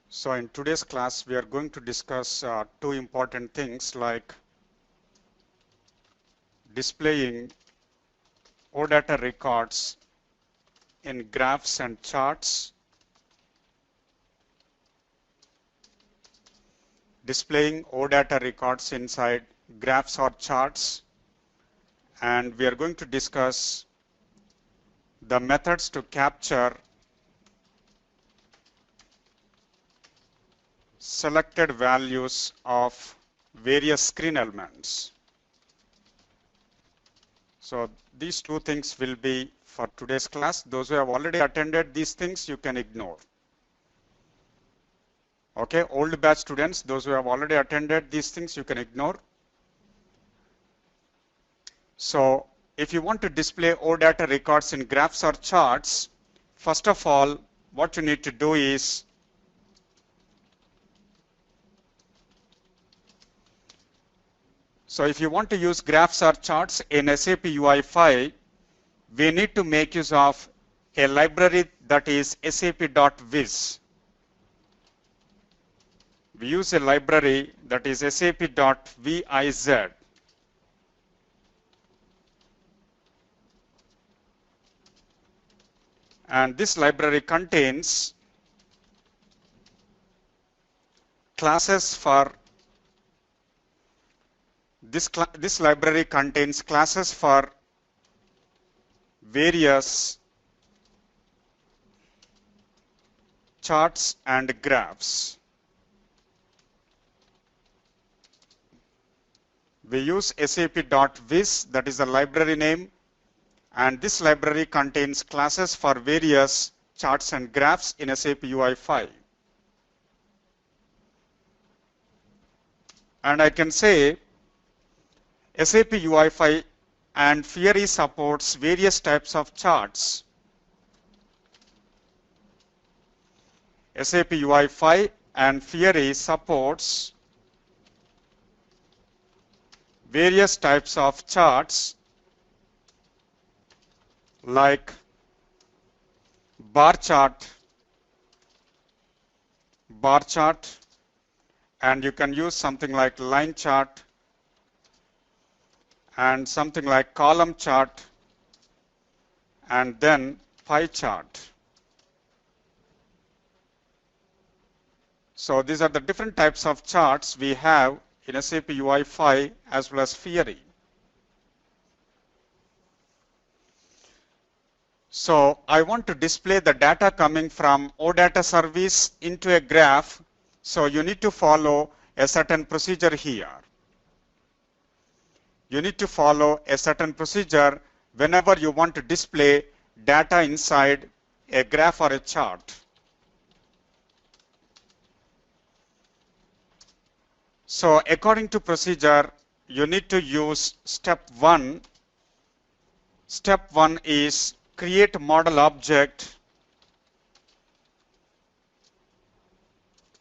So in today's class, we are going to discuss two important things like displaying OData records in graphs and charts, displaying OData records inside graphs or charts, and we are going to discuss the methods to capture selected values of various screen elements. So these two things will be for today's class. Those who have already attended these things, you can ignore. Okay, old batch students, those who have already attended these things, you can ignore. So if you want to display OData records in graphs or charts, first of all, what you need to do is so if you want to use graphs or charts in SAP UI5, we need to make use of a library that is sap.viz. We use a library that is sap.viz. And this library contains classes for this library contains classes for various charts and graphs. We use sap.viz, that is the library name, and this library contains classes for various charts and graphs in SAP UI5. And I can say SAP UI5 and Fiori supports various types of charts. SAP UI5 and Fiori supports various types of charts like bar chart, and you can use something like line chart and something like column chart and then pie chart. So these are the different types of charts we have in SAP UI5 as well as Fiori. So I want to display the data coming from OData service into a graph. So you need to follow a certain procedure here. You need to follow a certain procedure whenever you want to display data inside a graph or a chart. So according to procedure, you need to use step 1. Step 1 is create model object.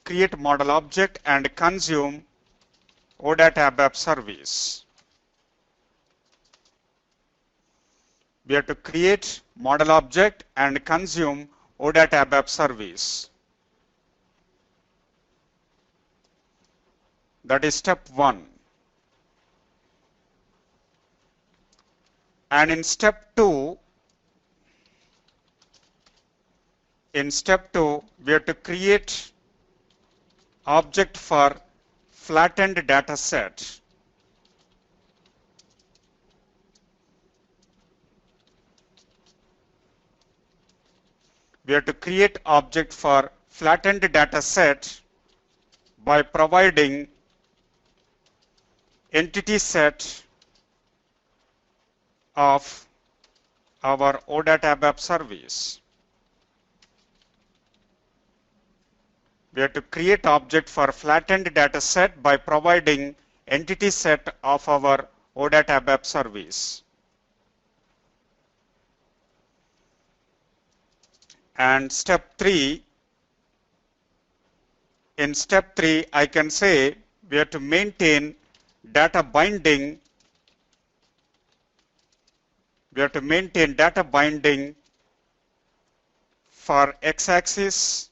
Create model object and consume OData ABAP service. We have to create model object and consume OData ABAP service. That is step 1. And in step 2, we have to create object for flattened data set. We have to create object for flattened data set by providing entity set of our OData ABAP service. We have to create object for flattened data set by providing entity set of our OData ABAP service. And step 3, in step 3, I can say we have to maintain data binding. We have to maintain data binding for x-axis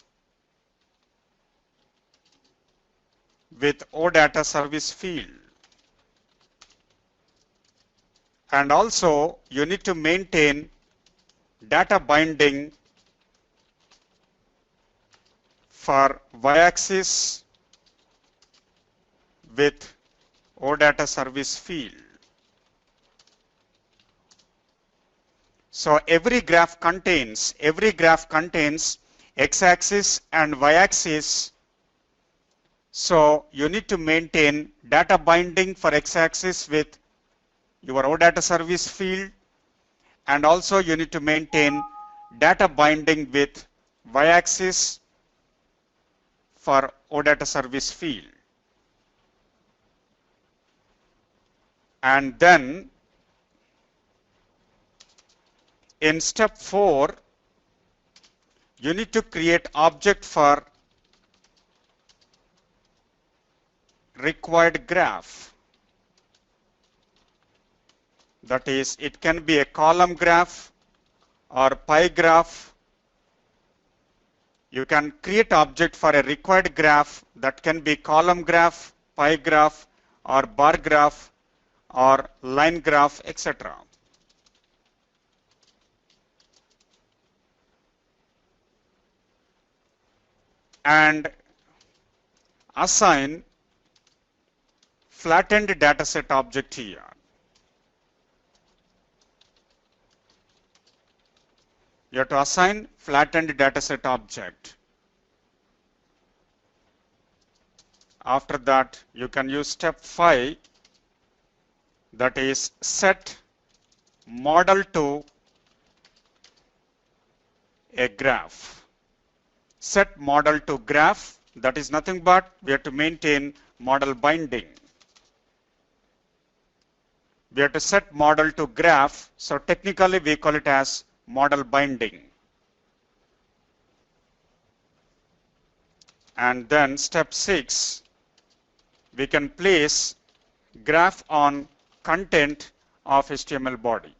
with OData service field. And also you need to maintain data binding for y-axis with OData service field. So every graph contains x-axis and y-axis. So you need to maintain data binding for x-axis with your OData service field, and also you need to maintain data binding with y-axis for OData service field. And then in step 4, you need to create object for required graph. That is, it can be a column graph or pie graph. You can create object for a required graph that can be column graph, pie graph, or bar graph, or line graph, etc. And assign flattened dataset object here. You have to assign flattened dataset object. After that, you can use step 5, that is set model to a graph. Set model to graph, that is nothing but we have to maintain model binding. We have to set model to graph, so technically we call it as model binding. And then step 6, we can place graph on content of HTML body.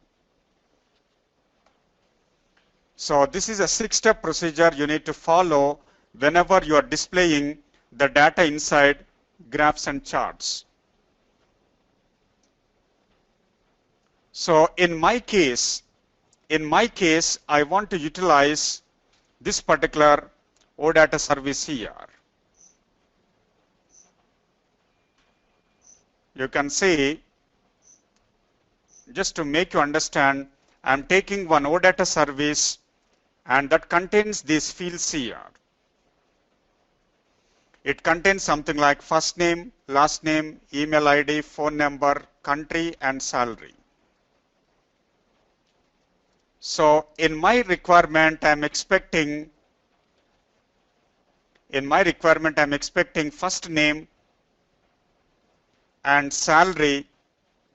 So this is a 6-step procedure you need to follow whenever you are displaying the data inside graphs and charts. So in my case, I want to utilize this particular OData service here. You can see, just to make you understand, I'm taking one OData service and that contains these fields here. It contains something like first name, last name, email ID, phone number, country, and salary. So in my requirement, I'm expecting first name and salary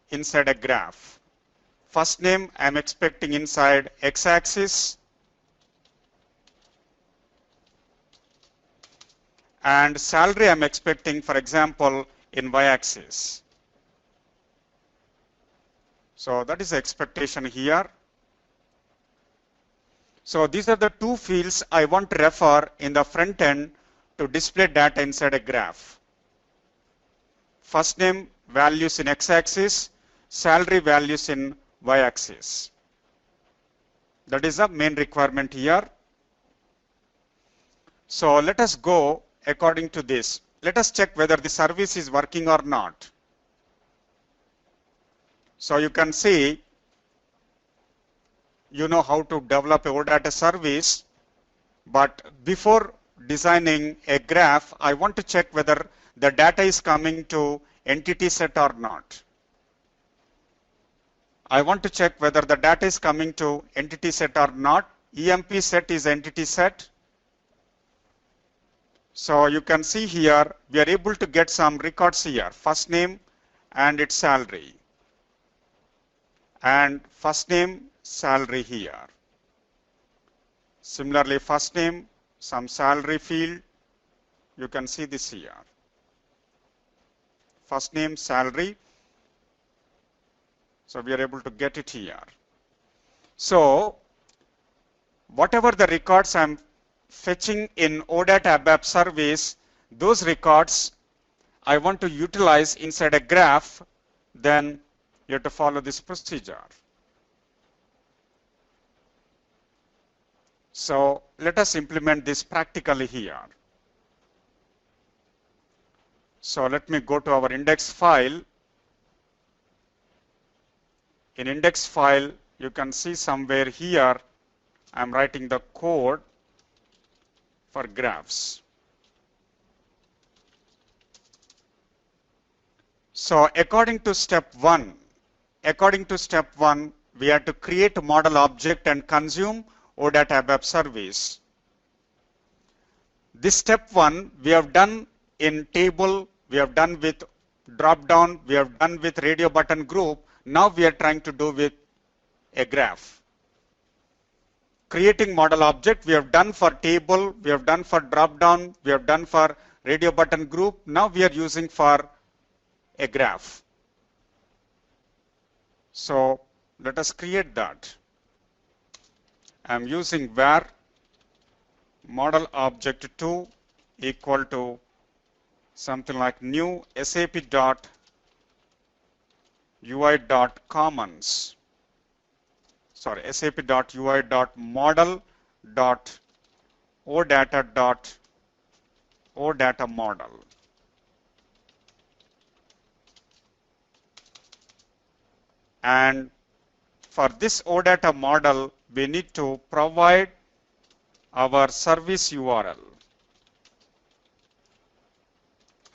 inside a graph. First name I'm expecting inside x-axis, and salary I'm expecting, for example, in y-axis. So that is the expectation here. So these are the two fields I want to refer in the front end to display data inside a graph. First name values in x-axis, salary values in y-axis. That is the main requirement here. So let us go according to this. Let us check whether the service is working or not. So you can see, you know how to develop a OData service, but before designing a graph, I want to check whether the data is coming to entity set or not. I want to check whether the data is coming to entity set or not. EMP set is entity set. So you can see here, we are able to get some records here, first name and its salary, and first name, salary here. Similarly, first name, some salary field, you can see this here. First name, salary. So we are able to get it here. So whatever the records I'm fetching in OData ABAP service, those records I want to utilize inside a graph, then you have to follow this procedure. So let us implement this practically here. So let me go to our index file. In index file, you can see somewhere here, I'm writing the code for graphs. So according to step one, we have to create a model object and consume OData ABAP service. This step one we have done in table, we have done with drop down, we have done with radio button group. Now we are trying to do with a graph. Creating model object we have done for table, we have done for drop down, we have done for radio button group. Now we are using for a graph. So let us create that. I'm using var model object 2 equal to something like new sap.ui.commons. Sorry, sap.ui.model.odata model. And for this OData model, we need to provide our service URL.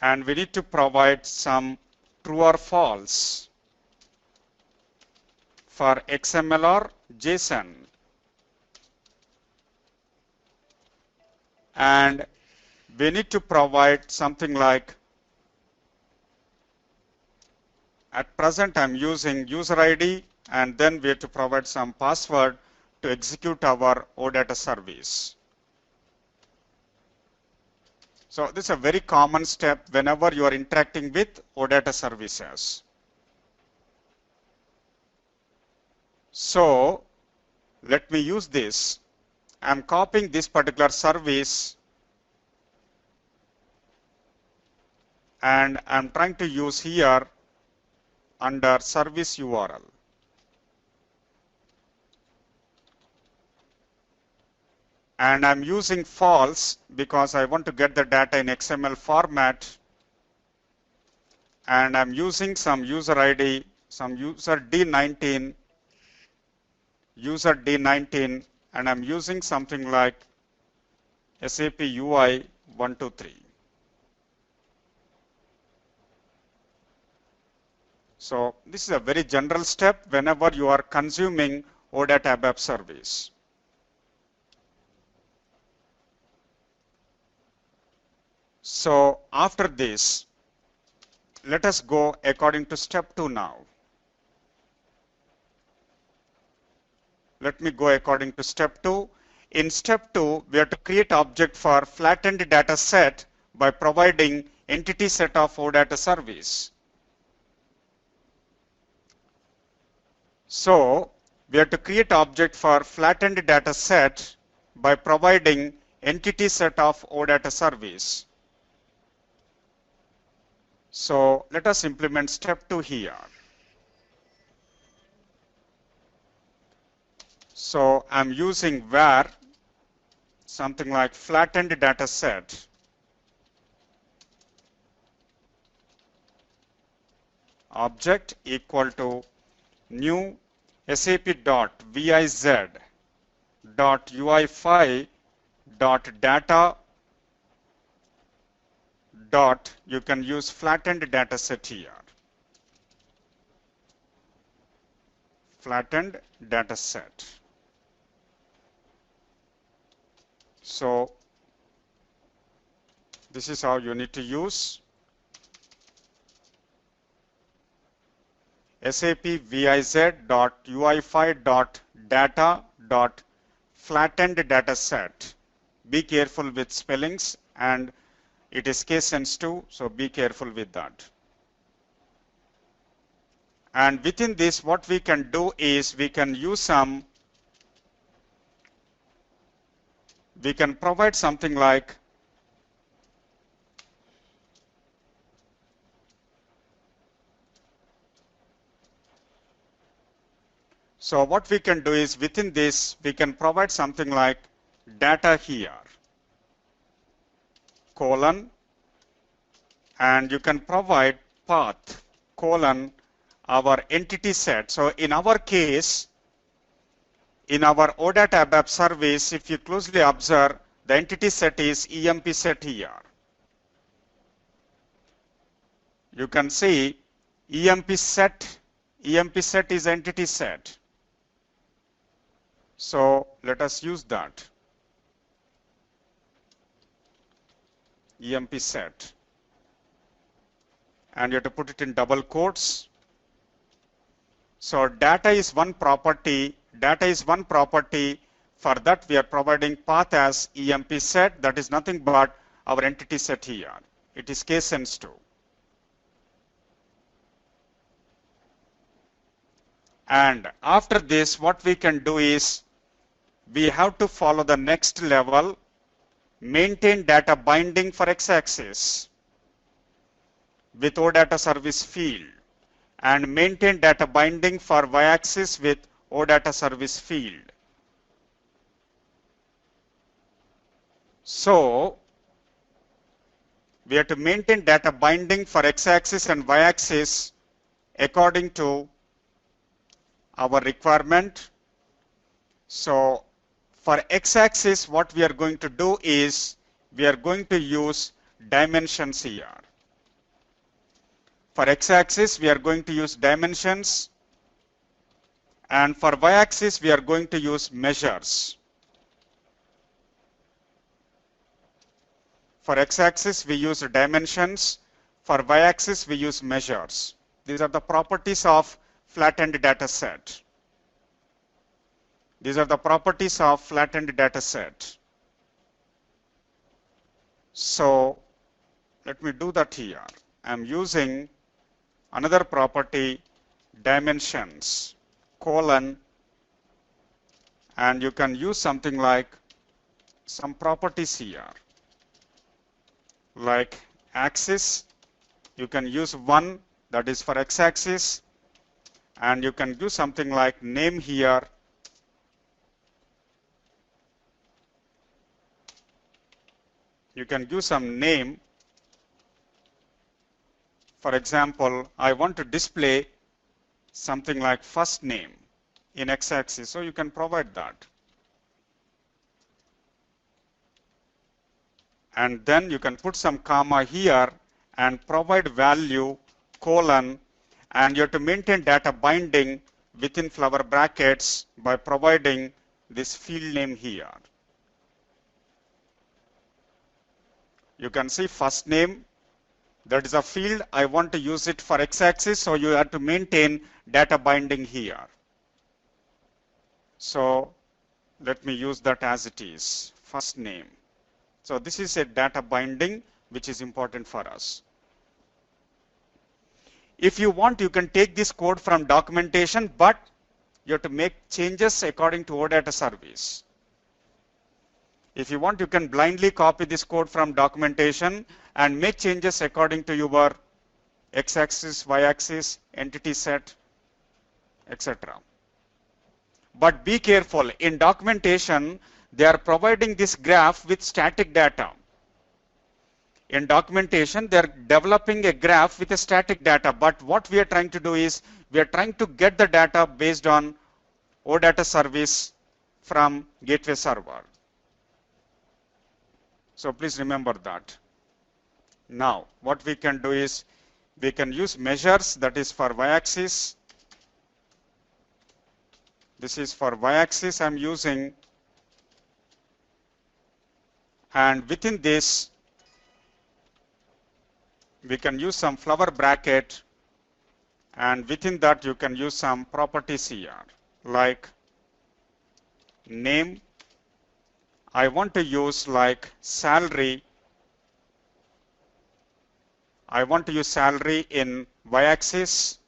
And we need to provide some true or false for XML or JSON. And we need to provide something like, at present I'm using user ID, and then we have to provide some password to execute our OData service. So this is a very common step whenever you are interacting with OData services. So let me use this. I'm copying this particular service and I'm trying to use here under service URL. And I'm using false because I want to get the data in XML format. And I'm using some user ID, some user D19, and I'm using something like SAP UI 123. So this is a very general step whenever you are consuming OData ABAP service. So after this, let us go according to step 2 now. Let me go according to step 2. In step 2, we have to create object for flattened data set by providing entity set of OData service. So we have to create object for flattened data set by providing entity set of OData service. So let us implement step 2 here. So I'm using var something like flattened data set object equal to new sap.viz.ui5.data dot, you can use flattened data set here. Flattened data set. So this is how you need to use sap.viz.ui5.data.flattened data set. Be careful with spellings, and it is case sensitive, so be careful with that. And within this, what we can do is we can use we can provide something like So what we can do is within this, we can provide something like data here, colon, and you can provide path, colon, our entity set. So in our case, in our OData ABAP service, if you closely observe, the entity set is EMP set here. You can see EMP set is entity set. So let us use that. EMP set. And you have to put it in double quotes. So data is one property. Data is one property. For that, we are providing path as EMP set. That is nothing but our entity set here. It is case sensitive. And after this, what we can do is we have to follow the next level, maintain data binding for x-axis with OData service field, and maintain data binding for y-axis with OData service field. So we have to maintain data binding for x-axis and y-axis according to our requirement. So for x-axis, what we are going to do is we are going to use dimensions here. For x-axis, we are going to use dimensions, and for y-axis, we are going to use measures. For x-axis, we use dimensions. For y-axis, we use measures. These are the properties of flattened data set. These are the properties of flattened data set. So let me do that here. I'm using another property, dimensions, colon, and you can use something like some properties here. Like axis, you can use 1, that is for x-axis, and you can do something like name here. You can give some name. For example, I want to display something like first name in x-axis, so you can provide that. And then you can put some comma here and provide value, colon, and you have to maintain data binding within flower brackets by providing this field name here. You can see first name, that is a field. I want to use it for x-axis, so you have to maintain data binding here. So let me use that as it is, first name. So this is a data binding which is important for us. If you want, you can take this code from documentation, but you have to make changes according to OData service. If you want, you can blindly copy this code from documentation and make changes according to your x-axis, y-axis, entity set, etc. But be careful, in documentation, they are providing this graph with static data. In documentation, they are developing a graph with a static data, but what we are trying to do is, we are trying to get the data based on OData service from gateway server. So please remember that. Now, what we can do is, we can use measures, that is for y-axis. This is for y-axis I'm using. And within this, we can use some flower bracket, and within that you can use some properties here, like name. I want to use like salary. I want to use salary in y-axis.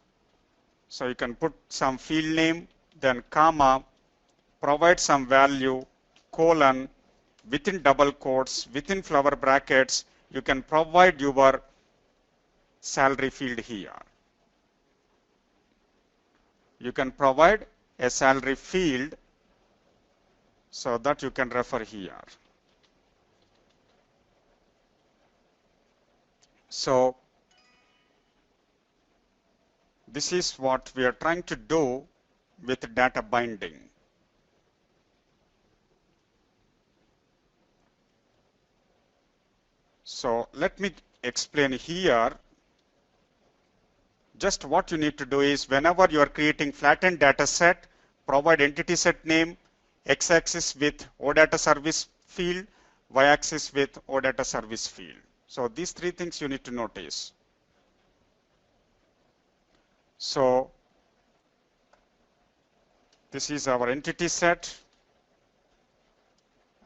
So you can put some field name, then comma, provide some value, colon, within double quotes, within flower brackets, you can provide your salary field here. You can provide a salary field, so that you can refer here. So this is what we are trying to do with data binding. So let me explain here. Just what you need to do is whenever you are creating flattened data set, provide entity set name, x-axis with OData service field, y-axis with OData service field. So these three things you need to notice. So this is our entity set,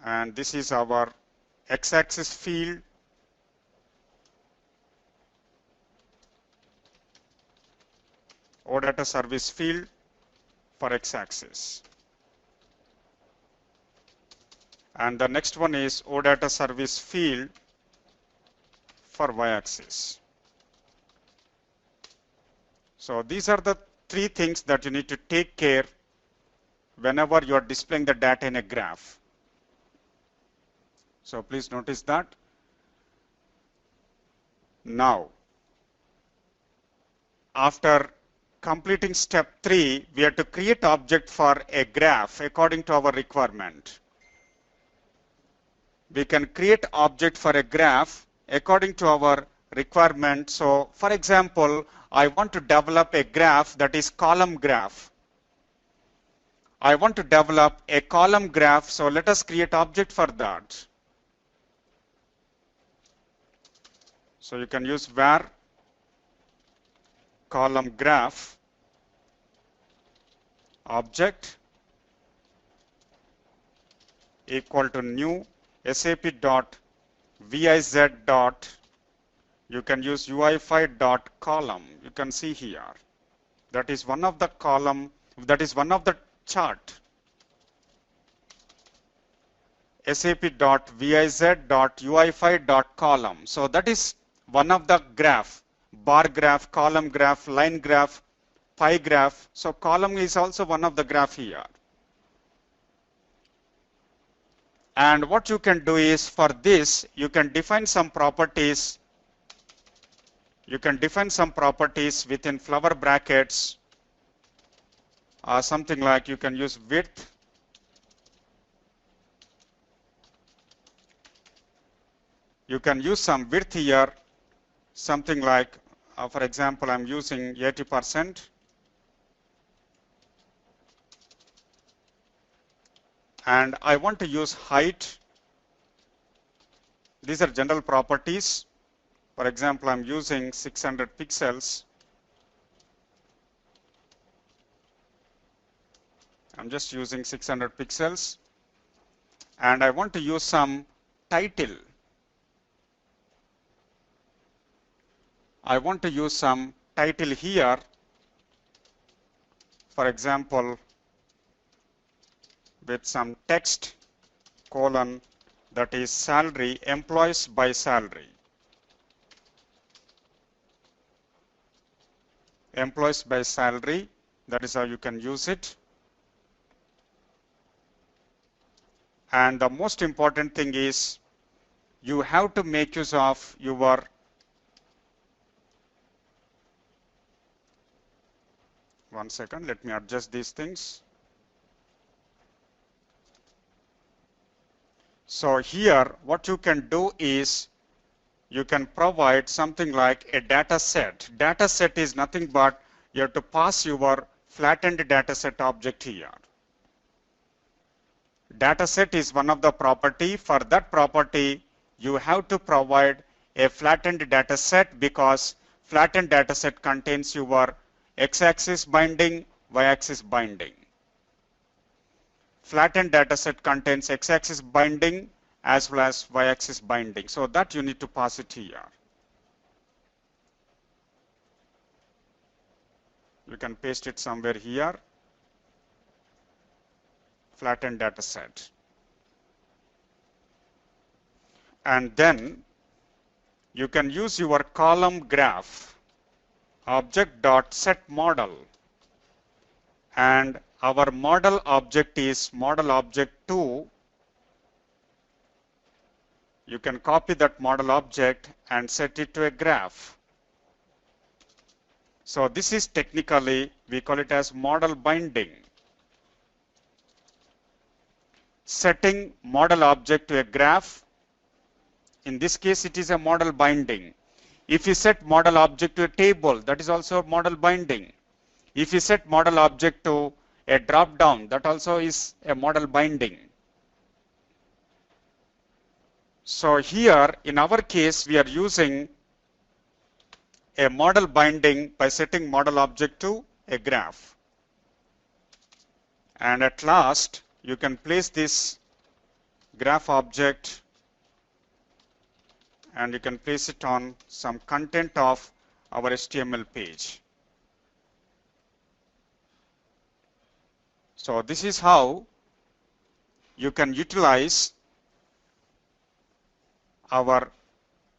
and this is our x-axis field, OData service field for x-axis. And the next one is OData service field for y-axis. So these are the three things that you need to take care whenever you are displaying the data in a graph. So please notice that. Now, after completing step 3, we have to create object for a graph according to our requirement. We can create object for a graph according to our requirement. So for example, I want to develop a graph that is column graph. I want to develop a column graph, so let us create object for that. So you can use var column graph object equal to new sap.viz dot, you can use UI5 dot column. You can see here that is one of the column, that is one of the chart, sap.viz dot UI5 dot column. So that is one of the graph, bar graph, column graph, line graph, pie graph. So column is also one of the graph here. And what you can do is, for this you can define some properties. You can define some properties within flower brackets, something like you can use width, you can use some width here, something like for example I'm using 80%, and I want to use height. These are general properties. For example, I'm using 600 pixels. I'm just using 600 pixels. And I want to use some title. I want to use some title here. For example, with some text colon, that is salary, employees by salary. Employees by salary, that is how you can use it. And the most important thing is you have to make use of your one second, let me adjust these things. So here what you can do is you can provide something like a data set. Data set is nothing but you have to pass your flattened data set object here. Data set is one of the property. For that property, you have to provide a flattened data set, because flattened data set contains your x-axis binding, y-axis binding. Flattened data set contains x-axis binding as well as y-axis binding. So that you need to pass it here. You can paste it somewhere here. Flattened data set. And then you can use your column graph object dot set model, and our model object is model object 2. You can copy that model object and set it to a graph. So this is technically, we call it as model binding. Setting model object to a graph. In this case, it is a model binding. If you set model object to a table, that is also model binding. If you set model object to a drop down, that also is a model binding. So here, in our case, we are using a model binding by setting model object to a graph. And at last, you can place this graph object and you can place it on some content of our HTML page. So this is how you can utilize our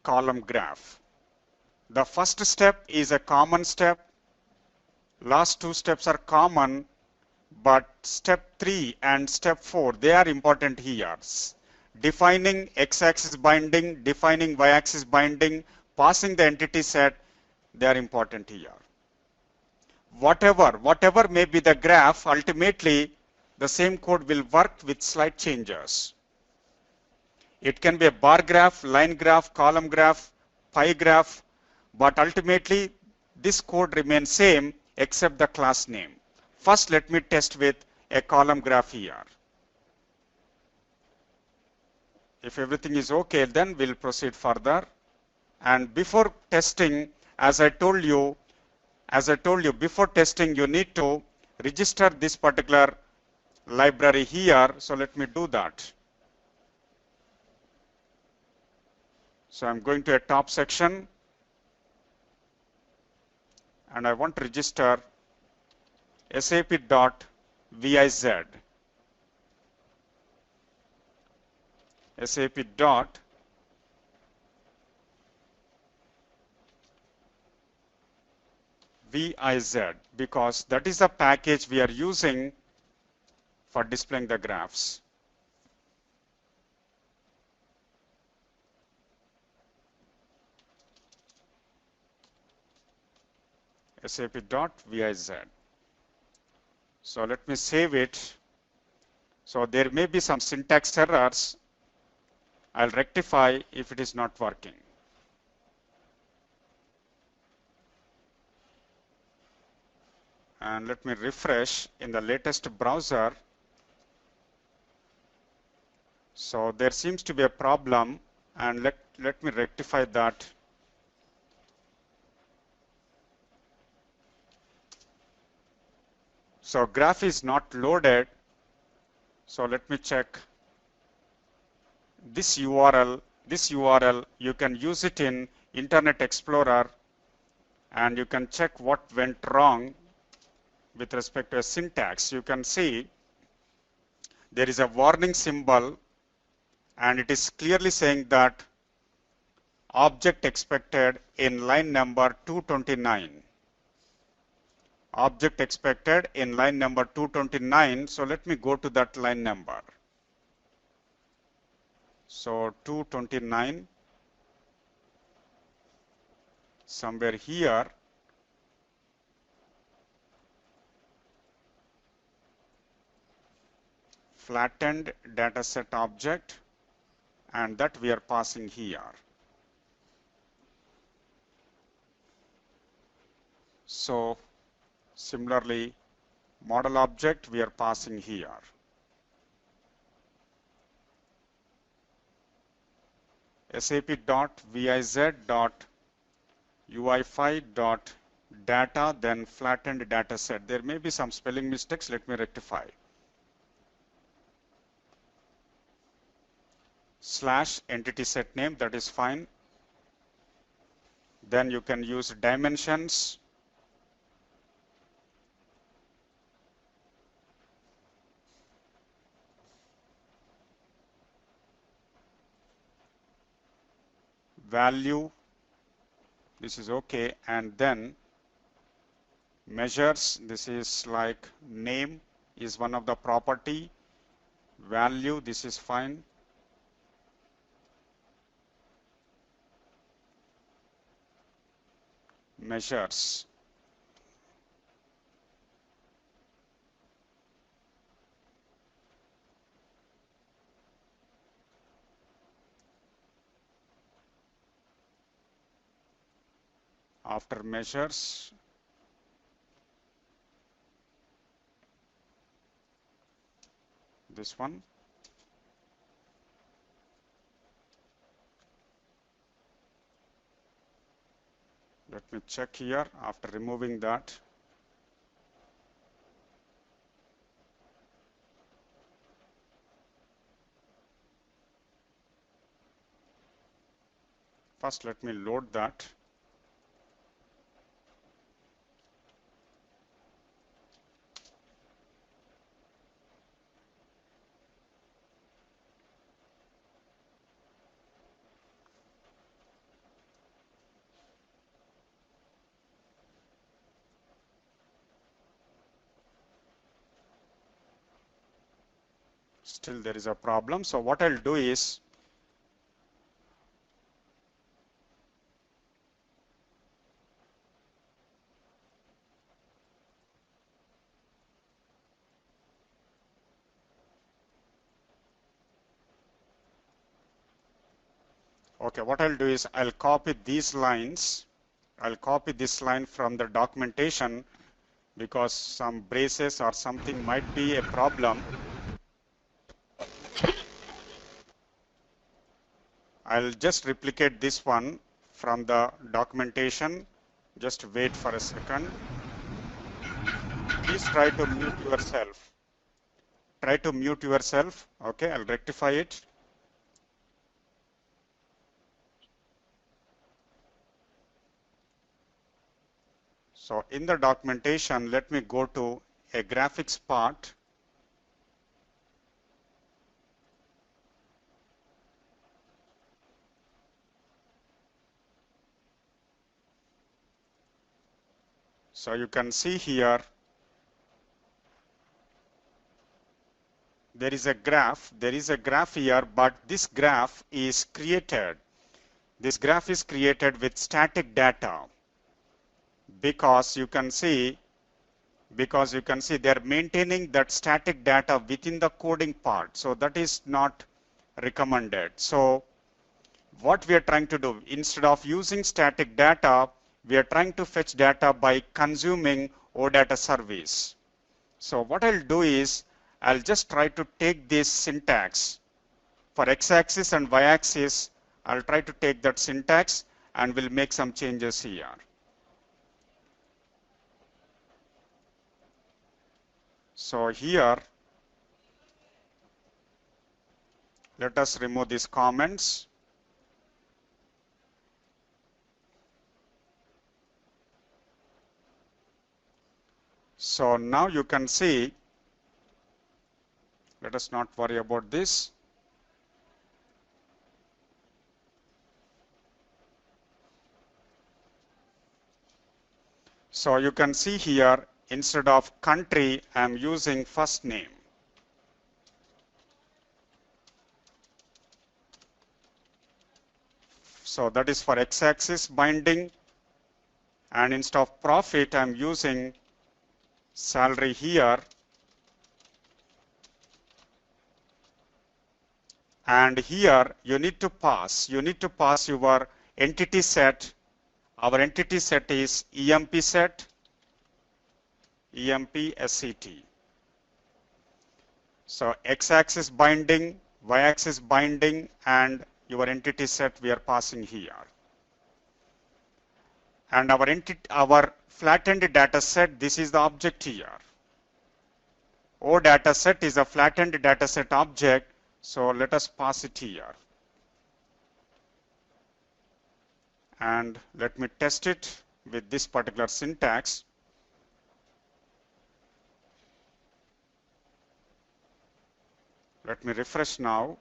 column graph. The first step is a common step. Last two steps are common, but step 3 and step 4, they are important here. Defining x-axis binding, defining y-axis binding, passing the entity set, they are important here. Whatever may be the graph, ultimately the same code will work with slight changes. It can be a bar graph, line graph, column graph, pie graph, but ultimately this code remains same except the class name. First, let me test with a column graph here. If everything is okay, then we'll proceed further. And before testing, as I told you, before testing, you need to register this particular library here. So let me do that. So I'm going to a top section and I want to register sap.viz. sap.viz, because that is the package we are using for displaying the graphs. sap.viz. So let me save it. So there may be some syntax errors. I'll rectify if it is not working. And let me refresh in the latest browser. So there seems to be a problem, and let me rectify that. So graph is not loaded. So let me check this URL. This URL, you can use it in Internet Explorer and you can check what went wrong with respect to a syntax. You can see there is a warning symbol and it is clearly saying that object expected in line number 229. Object expected in line number 229. So let me go to that line number. So 229, somewhere here. Flattened dataset object, and that we are passing here. So similarly, model object we are passing here. sap.viz.ui5.data, then flattened dataset. There may be some spelling mistakes. Let me rectify. / entity set name, that is fine. Then you can use dimensions. Value, this is okay, and then measures, this is like name, is one of the property. Value, this is fine. Measures. After measures, this one. Let me check here after removing that. First, let me load that. Still there is a problem. So what I'll do is, okay, what I'll do is I'll copy these lines. I'll copy this line from the documentation because some braces or something might be a problem. I'll just replicate this one from the documentation. Just wait for a second. Please try to mute yourself. Try to mute yourself. Okay, I'll rectify it. So in the documentation, let me go to a graphics part. So you can see here, there is a graph here, but this graph is created. This graph is created with static data because you can see they're maintaining that static data within the coding part. So that is not recommended. So what we are trying to do, instead of using static data, we are trying to fetch data by consuming OData service. So what I'll do is, I'll just try to take this syntax for x-axis and y-axis. I'll try to take that syntax and we'll make some changes here. So here, let us remove these comments. So now you can see, let us not worry about this. So you can see here, instead of country, I'm using first name. So that is for x-axis binding. And instead of profit, I'm using salary here. And here you need to pass your entity set. Our entity set is EMP set, EMP SET. So x-axis binding, y-axis binding, and your entity set we are passing here. And our flattened data set, this is the object here. O data set is a flattened data set object. So let us pass it here. And let me test it with this particular syntax. Let me refresh now.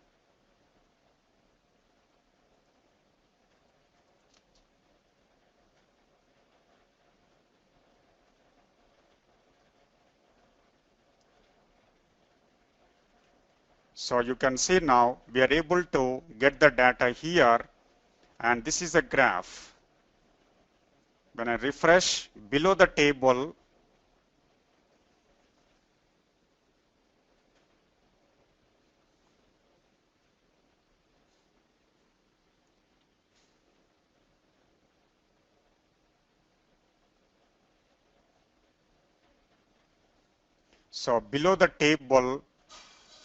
So you can see now we are able to get the data here, and this is a graph. When I refresh below the table, so below the table,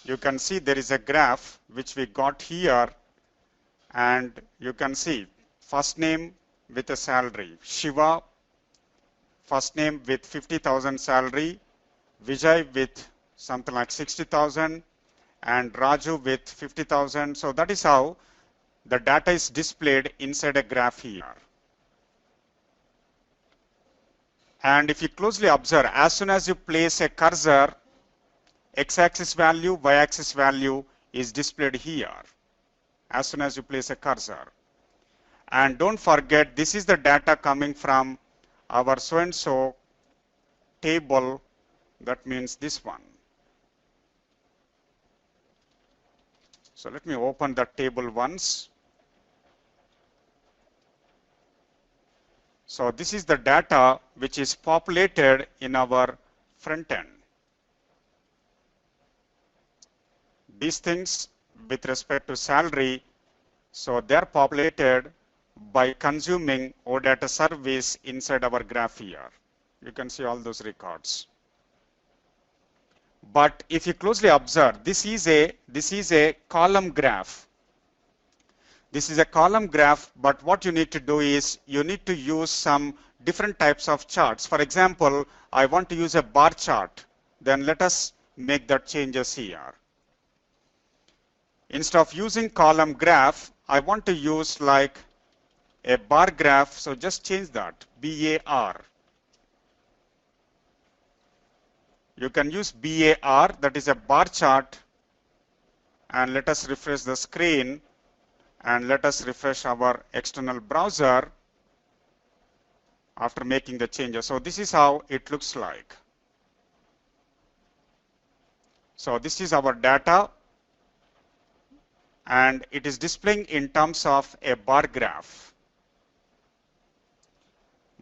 you can see there is a graph which we got here, and you can see first name with a salary, Shiva, first name with 50,000 salary, Vijay with something like 60,000, and Raju with 50,000. So that is how the data is displayed inside a graph here. And if you closely observe, as soon as you place a cursor, x-axis value, y-axis value is displayed here as soon as you place a cursor. And don't forget, this is the data coming from our so-and-so table. That means this one. So let me open the table once. So this is the data which is populated in our front end. These things with respect to salary, so they are populated by consuming OData service inside our graph here. You can see all those records. But if you closely observe, this is a column graph. This is a column graph, but what you need to do is you need to use some different types of charts. For example, I want to use a bar chart. Then let us make that changes here. Instead of using column graph, I want to use like a bar graph. So just change that, BAR. You can use BAR, that is a bar chart. And let us refresh the screen. And let us refresh our external browser after making the changes. So this is how it looks like. So this is our data, and it is displaying in terms of a bar graph.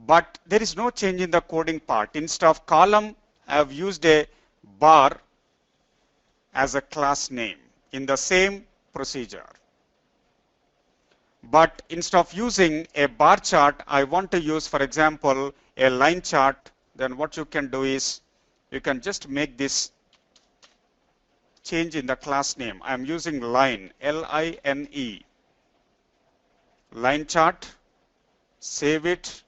But there is no change in the coding part. Instead of column, I have used a bar as a class name in the same procedure. But instead of using a bar chart, I want to use, for example, a line chart. Then what you can do is you can just make this change in the class name. I'm using line, L-I-N-E, line chart, save it,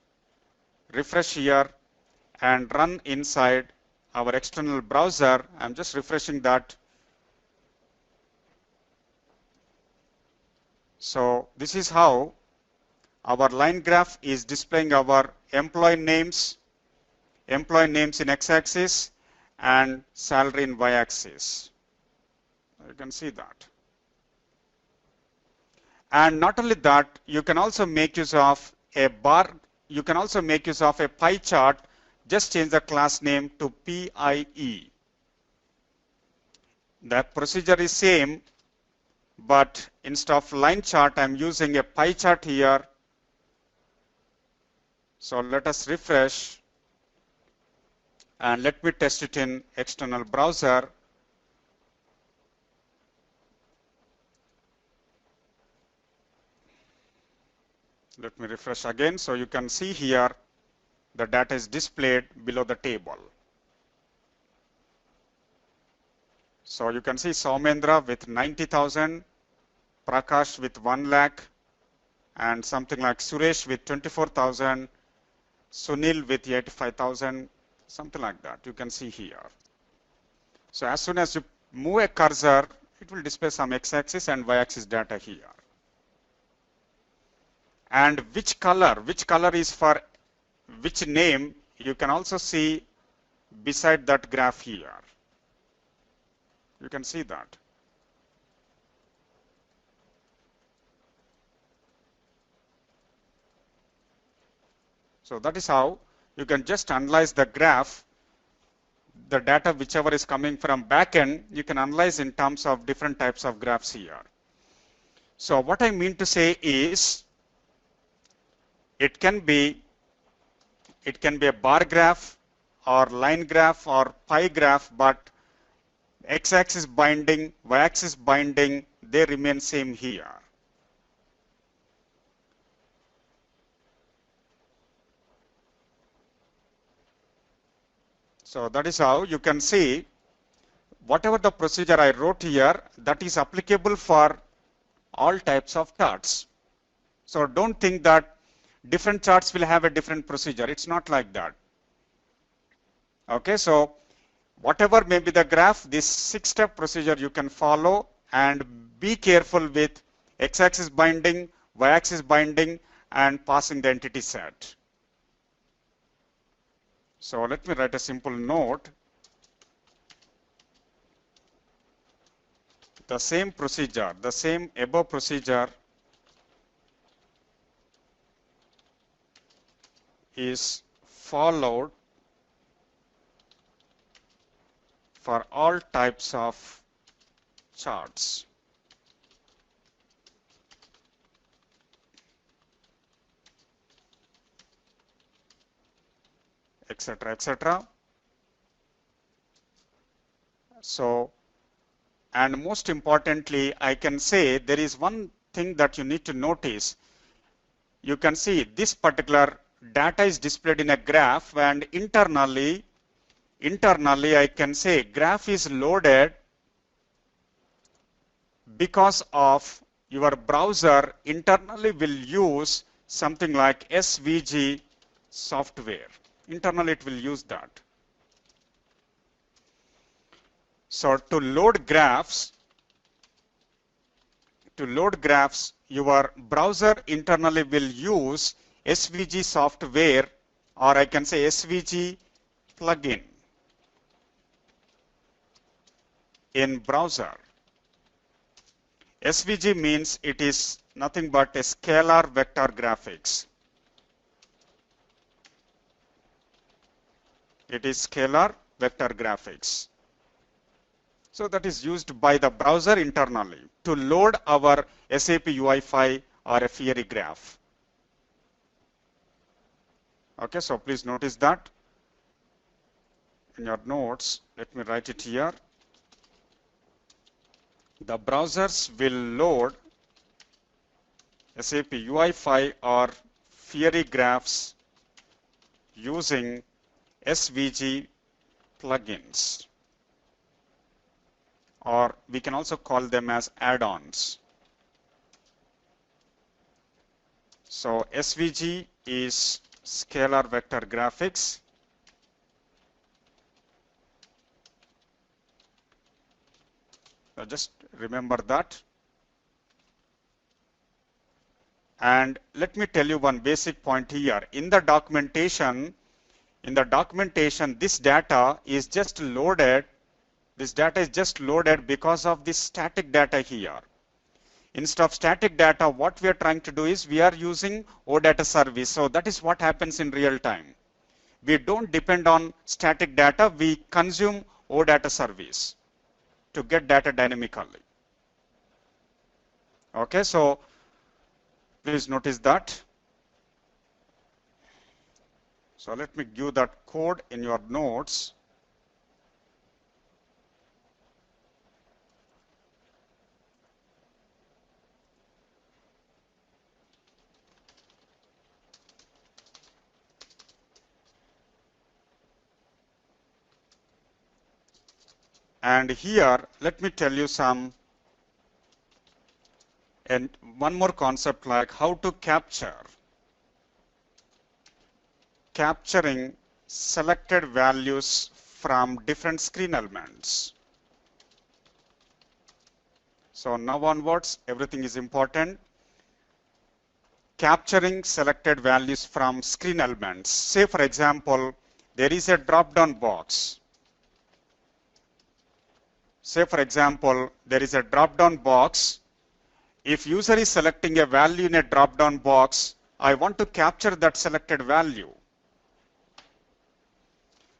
refresh here, and run inside our external browser. I'm just refreshing that. So this is how our line graph is displaying our employee names in x-axis and salary in y-axis. You can see that. And not only that, you can also make use of a bar. You can also make use of a pie chart. Just change the class name to PIE. The procedure is same, but instead of line chart, I'm using a pie chart here. So let us refresh, and let me test it in external browser. Let me refresh again. So you can see here the data is displayed below the table. So you can see Soumendra with 90,000, Prakash with 1 lakh, and something like Suresh with 24,000, Sunil with 85,000, something like that. You can see here. So as soon as you move a cursor, it will display some x-axis and y-axis data here. And which color is for which name, you can also see beside that graph here. You can see that. So that is how you can just analyze the graph. the data whichever is coming from backend, you can analyze in terms of different types of graphs here. So what I mean to say is it can be a bar graph or line graph or pie graph, but x-axis binding, y-axis binding, they remain same here. So that is how you can see whatever the procedure I wrote here, that is applicable for all types of charts. So don't think that different charts will have a different procedure. It's not like that. Okay, so whatever may be the graph, this 6-step procedure you can follow, and be careful with x-axis binding, y-axis binding, and passing the entity set. So let me write a simple note. The same procedure, the same above procedure is followed for all types of charts. Etc., etc. So, and most importantly, I can say there is one thing that you need to notice. You can see this particular data is displayed in a graph, and internally I can say graph is loaded because of your browser internally will use something like SVG software. Internally it will use that. So to load graphs, your browser internally will use SVG software, or I can say SVG plugin in browser. SVG means it is nothing but a scalar vector graphics. It is scalar vector graphics. So that is used by the browser internally to load our SAP UI5 or a Fiori graph. Okay, so please notice that in your notes. Let me write it here. The browsers will load SAP UI5 or Fiori graphs using SVG plugins, or we can also call them as add-ons. So SVG is scalar vector graphics. So just remember that. And let me tell you one basic point here. In the documentation, this data is just loaded. This data is just loaded because of this static data here. Instead of static data, what we are trying to do is we are using OData service. So that is what happens in real time. We don't depend on static data. We consume OData service to get data dynamically. Okay, so please notice that. So let me give that code in your notes. And here, let me tell you one more concept, like how to capturing selected values from different screen elements. So now onwards, everything is important. Capturing selected values from screen elements. Say for example, there is a drop-down box. If user is selecting a value in a drop-down box, I want to capture that selected value.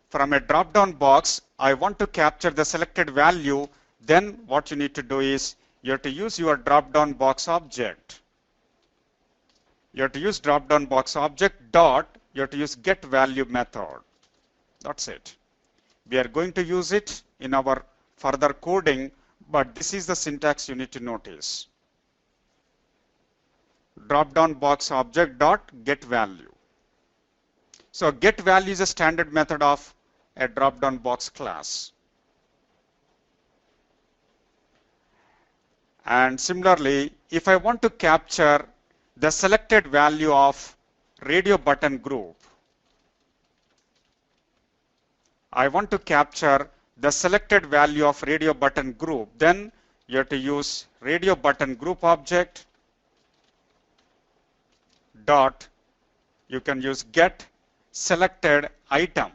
from a drop-down box, I want to capture the selected value, then what you need to do is you have to use your drop-down box object. You have to use drop-down box object dot, you have to use get value method. That's it. We are going to use it in our further coding, but this is the syntax you need to notice. Drop-down box object dot get value. So get value is a standard method of a drop-down box class. And similarly, if I want to capture the selected value of radio button group, I want to capture the selected value of radio button group, then you have to use radio button group object dot, you can use get selected item.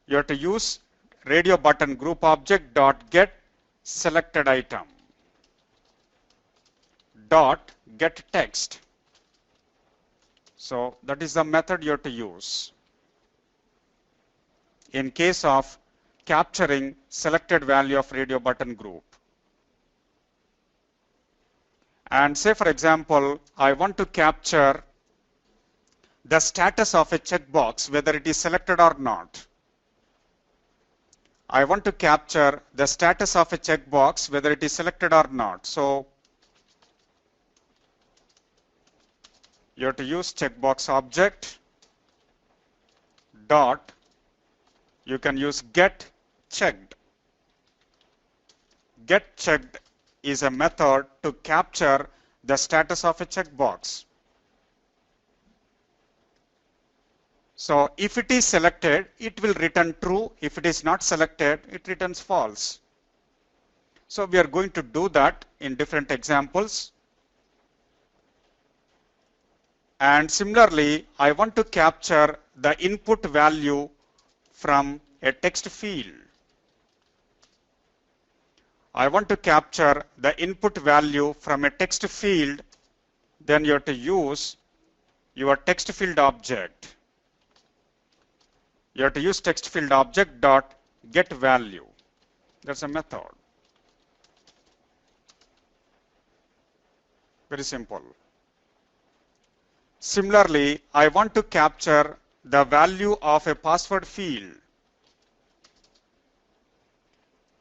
You have to use radio button group object dot get selected item dot get text. So that is the method you have to use in case of capturing selected value of radio button group. And say for example, I want to capture the status of a checkbox, whether it is selected or not. I want to capture the status of a checkbox, whether it is selected or not. So you have to use checkbox object dot, you can use get checked. Get checked is a method to capture the status of a checkbox. So if it is selected, it will return true. If it is not selected, it returns false. So we are going to do that in different examples. And similarly, I want to capture the input value from a text field. I want to capture the input value from a text field, then you have to use your text field object. You have to use text field object dot get value. That's a method. Very simple. Similarly, I want to capture the value of a password field.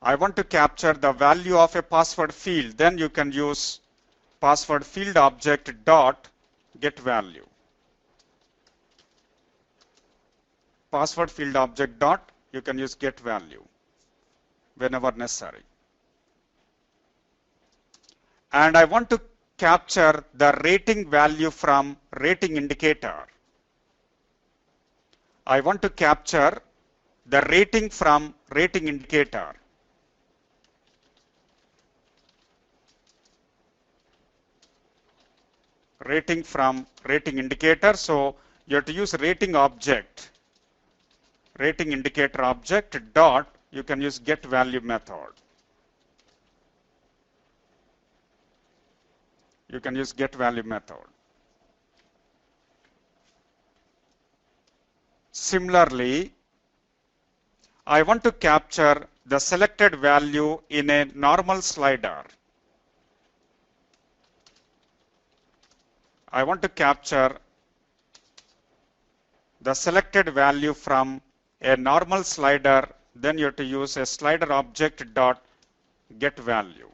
I want to capture the value of a password field, then you can use password field object dot get value. Password field object dot, you can use get value whenever necessary. And I want to capture the rating value from rating indicator. I want to capture the rating from rating indicator. Rating from rating indicator, so you have to use rating object. Rating indicator object dot, you can use get value method. You can use get value method. Similarly, I want to capture the selected value in a normal slider. I want to capture the selected value from a normal slider, then you have to use a slider object dot get value.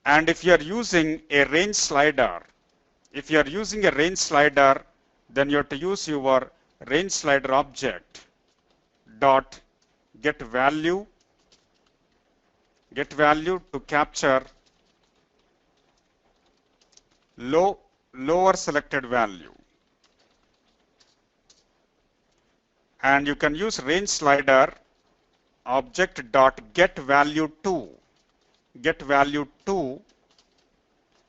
And if you are using a range slider, then you have to use your range slider object dot get value to capture lower selected value. And you can use range slider object dot get value to,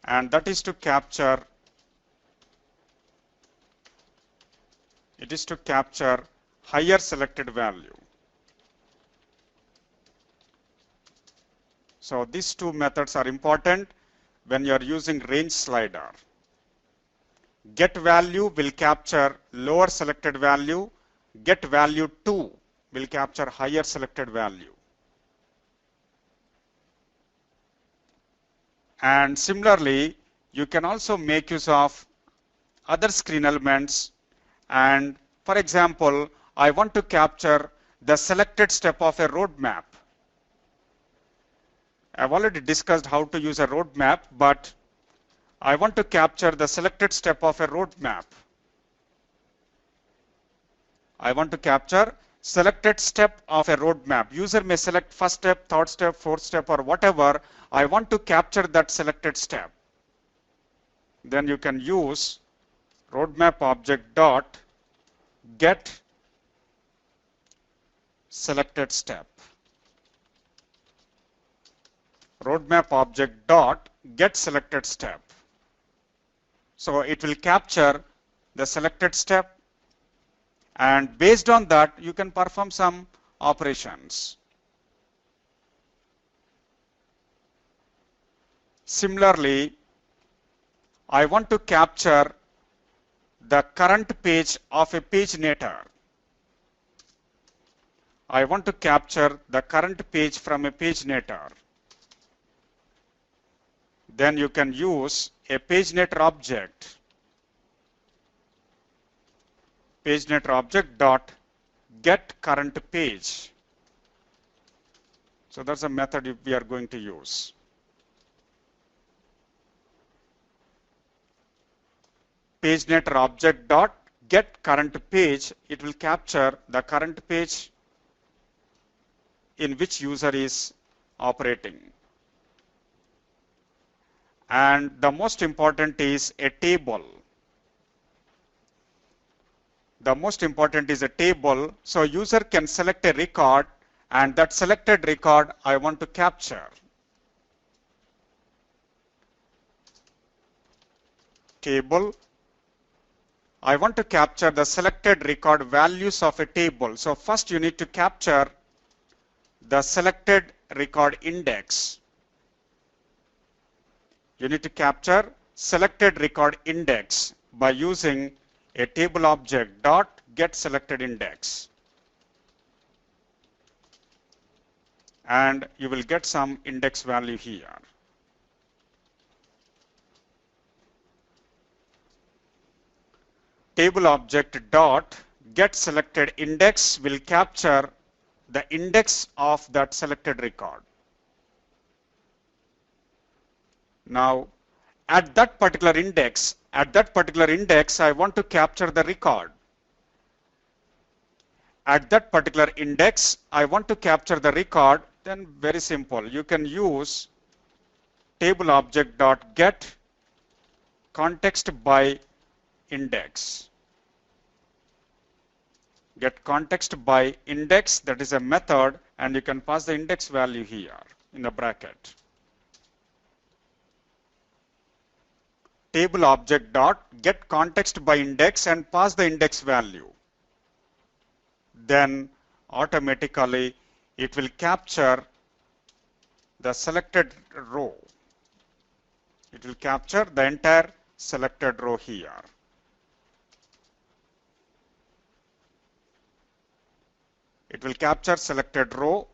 and that is to capture, higher selected value. So these two methods are important when you are using range slider. Get value will capture lower selected value. Get value to will capture higher selected value. And similarly, you can also make use of other screen elements. And for example, I want to capture the selected step of a roadmap. I've already discussed how to use a roadmap, but I want to capture the selected step of a roadmap. I want to capture selected step of a roadmap. User may select first step, third step, fourth step, or whatever. I want to capture that selected step. Then you can use roadmap object dot get selected step. Roadmap object dot get selected step. So it will capture the selected step, and based on that you can perform some operations. Similarly, I want to capture the current page of a paginator. I want to capture the current page from a paginator. Then you can use a paginator object. Paginator object dot get current page. So that's a method we are going to use. Paginator object dot get current page. It will capture the current page in which user is operating. And the most important is a table. The most important is a table. So user can select a record, and that selected record I want to capture. Table. I want to capture the selected record values of a table. So first you need to capture the selected record index. You need to capture selected record index by using a table object dot get selected index. And you will get some index value here. Table object dot get selected index will capture the index of that selected record. Now, at that particular index, I want to capture the record. At that particular index, I want to capture the record. Then very simple. You can use table object dot get context by index. Get context by index, that is a method, and you can pass the index value here in the bracket. Table object dot get context by index and pass the index value. Then automatically it will capture the selected row. It will capture the entire selected row here. It will capture selected row.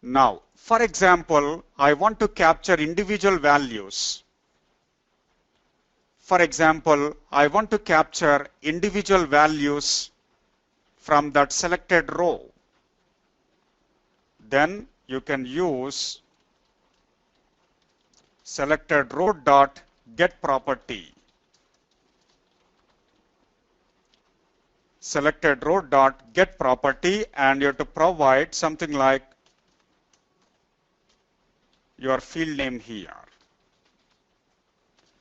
Now, for example, I want to capture individual values. For example, I want to capture individual values from that selected row. Then you can use selected row dot get property. Selected row dot get property, and you have to provide something like your field name here.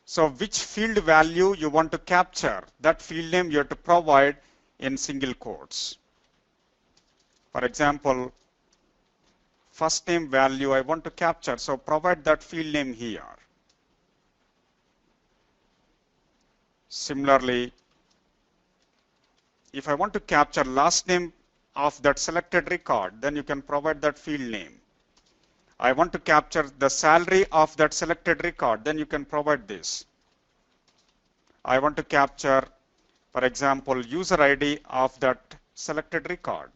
So which field value you want to capture, that field name you have to provide in single quotes. For example, first name value I want to capture, so provide that field name here. Similarly, if I want to capture last name of that selected record, then you can provide that field name. I want to capture the salary of that selected record, then you can provide this. I want to capture, for example, user ID of that selected record.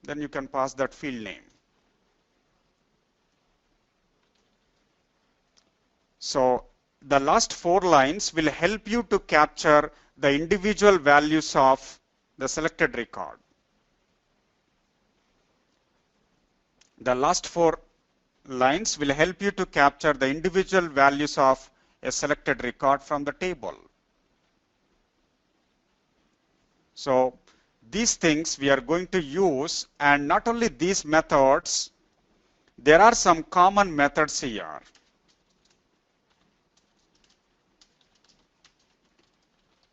Then you can pass that field name. So the last 4 lines will help you to capture the individual values of the selected record. The last 4 lines will help you to capture the individual values of a selected record from the table. So these things we are going to use, and not only these methods, there are some common methods here.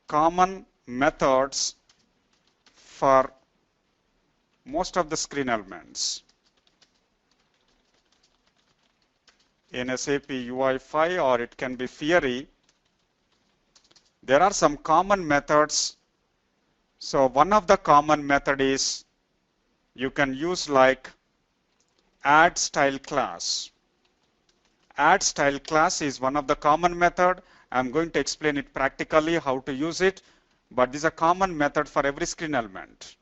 Common methods for most of the screen elements in SAP UI5, or it can be Fiori. There are some common methods. So one of the common method is you can use like add style class. Add style class is one of the common method. I'm going to explain it practically how to use it, but this is a common method for every screen element.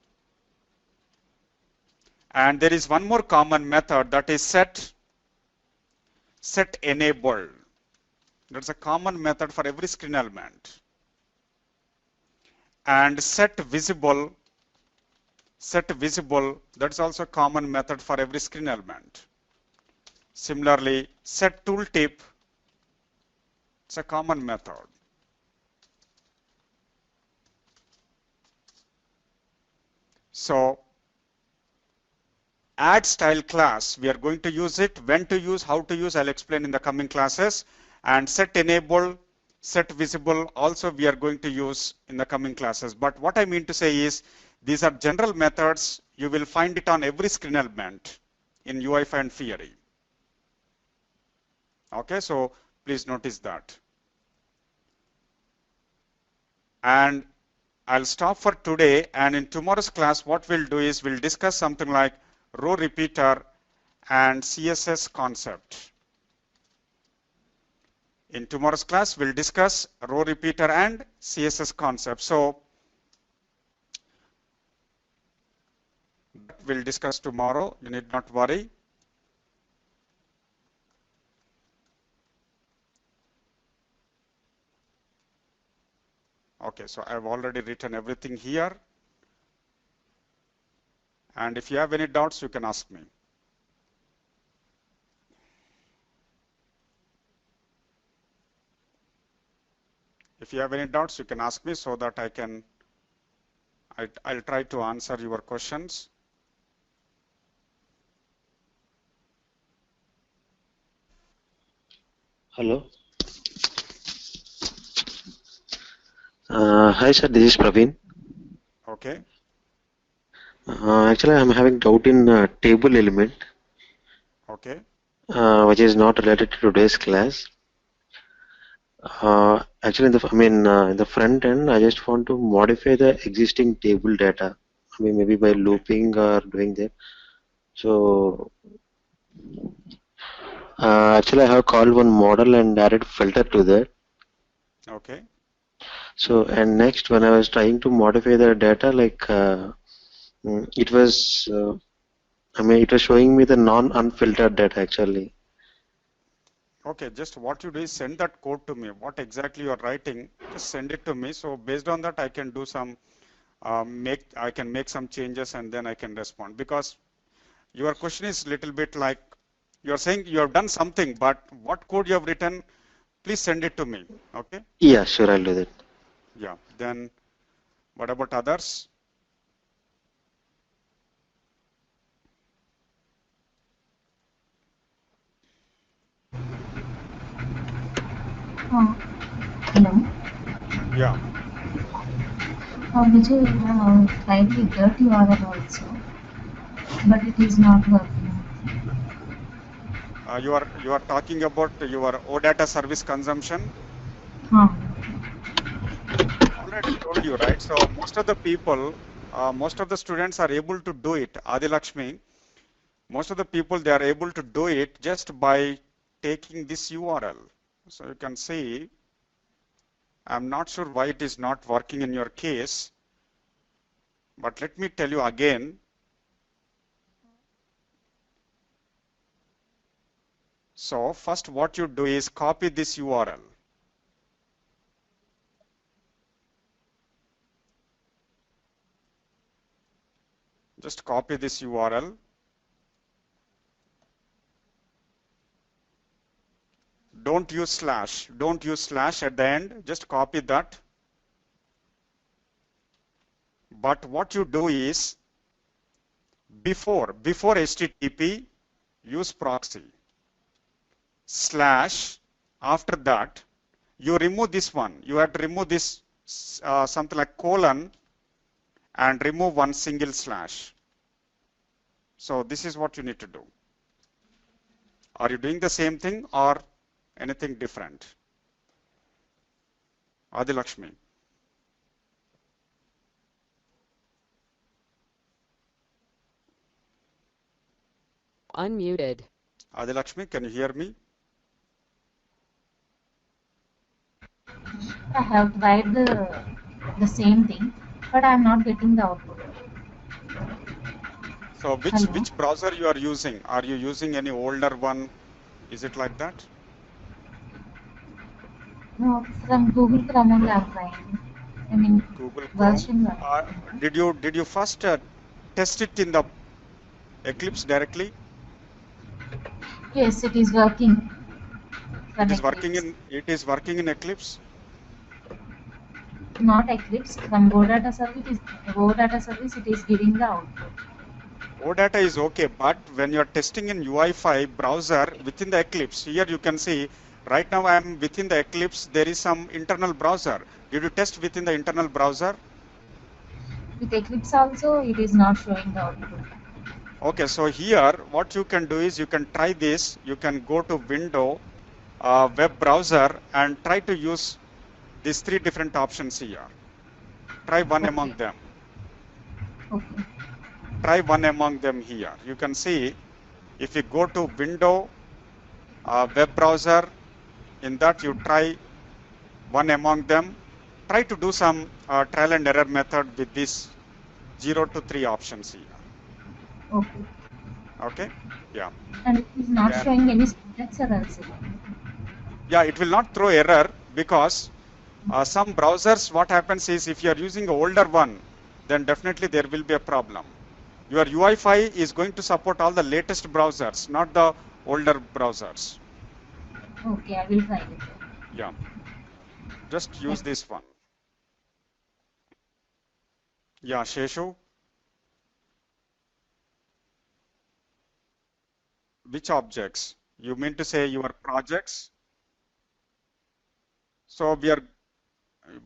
And there is one more common method, that is set enabled. That's a common method for every screen element. And set visible, that's also a common method for every screen element. Similarly, set tooltip, it's a common method. So add style class, we are going to use it. When to use, how to use, I'll explain in the coming classes. And set enable, set visible, also we are going to use in the coming classes. But what I mean to say is, these are general methods. You will find it on every screen element in UI5 and Fiori. Okay, so please notice that. And I'll stop for today, and in tomorrow's class what we'll do is we'll discuss something like row repeater and CSS concept. In tomorrow's class we'll discuss row repeater and CSS concept. So we'll discuss tomorrow, you need not worry. Okay, so I've already written everything here. And if you have any doubts, you can ask me. If you have any doubts, you can ask me so that I'll try to answer your questions. Hello. Hi sir, this is Praveen. Okay. Actually, I'm having doubt in table element, Okay. which is not related to today's class. Actually, in the front end, I just want to modify the existing table data. I mean, maybe by looping or doing that. So, actually, I have called one model and added filter to that. Okay. So, and next, when I was trying to modify the data, like it was, it was showing me the non-unfiltered data actually. Okay, just what you do is send that code to me. What exactly you are writing, just send it to me. So based on that, I can do some I can make some changes and then I can respond. Because your question is little bit like you are saying you have done something, but what code you have written, please send it to me. Okay. Yeah, sure, I'll do that. Yeah. Then what about others? Hello. Yeah. Vijay, we have tried with that URL also, but it is not working. You are talking about your OData service consumption. Already told you, right? So most of the people, most of the students are able to do it. Adi Lakshmi, most of the people, they are able to do it just by taking this URL. So you can see I'm not sure why it is not working in your case, but let me tell you again. So first what you do is copy this URL. Just copy this URL. Don't use slash. Don't use slash at the end. Just copy that. But what you do is before HTTP, use proxy. Slash. After that, you remove this one. You have to remove this something like colon and remove one single slash. So this is what you need to do. Are you doing the same thing or anything different? Adilakshmi. Unmuted. Adilakshmi, can you hear me? I have tried the same thing, but I'm not getting the output. So Hello? which browser you are using? Are you using any older one? Is it like that? No, from Google Chrome only I'm trying. I mean, Google Chrome. version 1. Did you first test it in the Eclipse directly? Yes, it is working. From It is Eclipse. working in Eclipse. Not Eclipse. From GoData Service, it is giving the output. OData is okay, but when you are testing in UI5 browser within the Eclipse, here you can see right now I am within the Eclipse. There is some internal browser. Did you test within the internal browser? With Eclipse also, it is not showing the output. Okay, so here what you can do is you can try this. You can go to Window, web browser, and try to use these three different options here. Try one Okay. among them. Okay. Try one among them here. You can see if you go to Window, web browser, in that you try one among them. Try to do some trial and error method with these 0 to 3 options here. Okay. Okay? Yeah. And it is not Then, showing any syntax errors. yeah, it will not throw error because some browsers, what happens is if you are using an older one, then definitely there will be a problem. Your UI5 is going to support all the latest browsers, not the older browsers. Okay, I will try it. Yeah. Just use this one. Yeah, Sheshu. Which objects? You mean to say your projects? So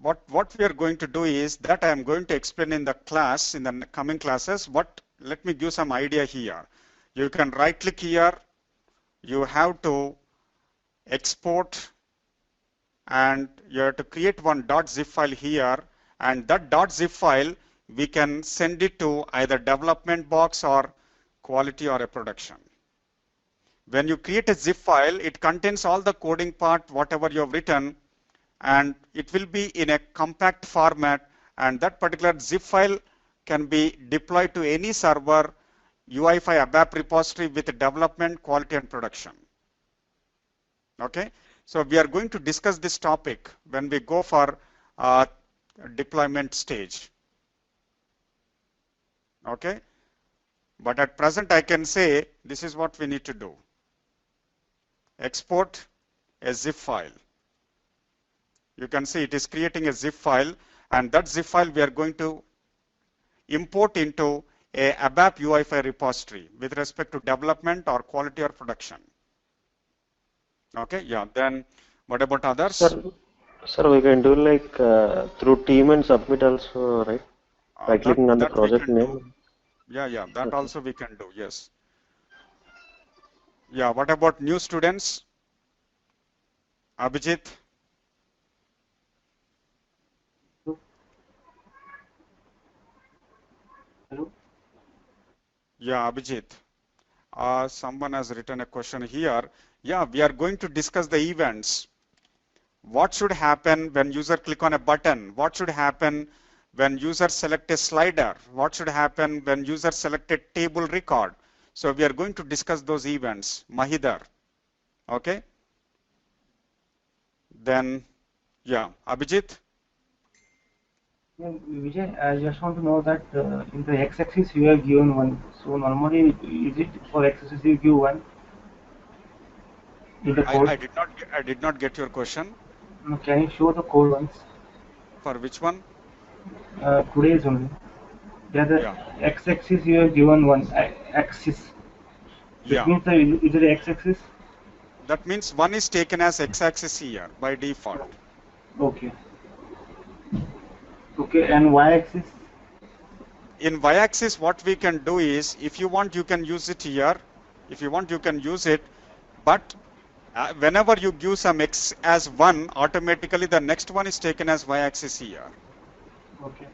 what we are going to do is that I am going to explain in the class, in the coming classes. Let me give some idea here. You can right click here. You have to export and you have to create one .zip file here, and that .zip file we can send it to either development box or quality or a production. When you create a zip file, it contains all the coding part, whatever you have written, and it will be in a compact format, and that particular zip file can be deployed to any server UI5 ABAP repository with development, quality, and production. Okay, so we are going to discuss this topic when we go for deployment stage. Okay, but at present I can say this is what we need to do. Export a zip file. You can see it is creating a zip file, and that zip file we are going to import into a ABAP UI5 repository with respect to development or quality or production. Okay, yeah, then what about others? Sir, we can do like through team and submit also, right? By clicking on the project name. Yeah, that also we can do, yes. Yeah, what about new students? Abhijit? Hello? Yeah, Abhijit. Someone has written a question here. Yeah, we are going to discuss the events. What should happen when user click on a button? What should happen when user select a slider? What should happen when user select a table record? So we are going to discuss those events. Mahidhar. Okay. Then, yeah, Abhijit. Yeah, Vijay, I just want to know that in the x-axis you have given 1. So normally, is it for x-axis you give 1 in the code? I did not get your question. No, can you show the code once? For which one? Today's only. Yeah, the Yeah. x-axis you have given 1 axis. That Yeah. means is it x-axis? That means 1 is taken as x-axis here by default. Okay. Okay, and y-axis? In y-axis, what we can do is, if you want, you can use it here. If you want, you can use it. But whenever you give some x as 1, automatically the next one is taken as y-axis here. Okay.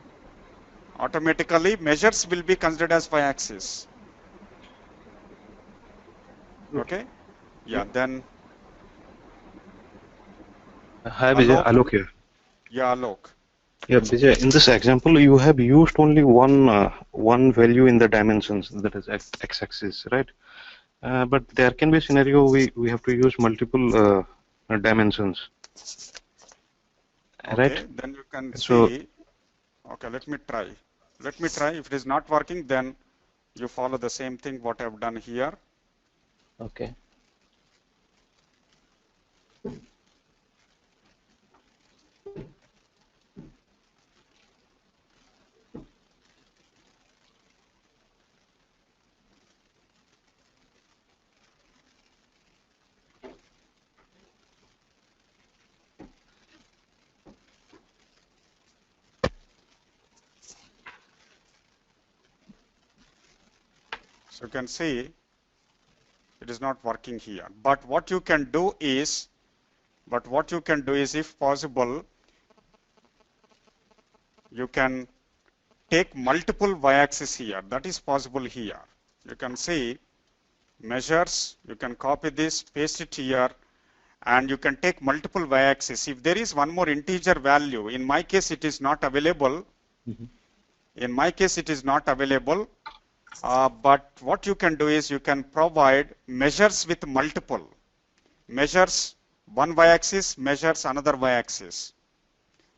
Automatically, measures will be considered as y-axis. Okay? Yeah, then. Hi Vijay, Alok here. Yeah, Alok. Yeah, Vijay, in this example, you have used only one value in the dimensions, that is x-axis, right? But there can be a scenario we have to use multiple dimensions, Okay, right? then you can So, see. Okay, let me try. Let me try. If it is not working, then you follow the same thing what I've done here. okay. So you can see it is not working here. But what you can do is, if possible, you can take multiple y-axis here. That is possible here. You can see measures, you can copy this, paste it here, and you can take multiple y-axis. If there is one more integer value, in my case it is not available. In my case it is not available. But what you can do is you can provide measures with multiple. Measures one y-axis, measures another y-axis.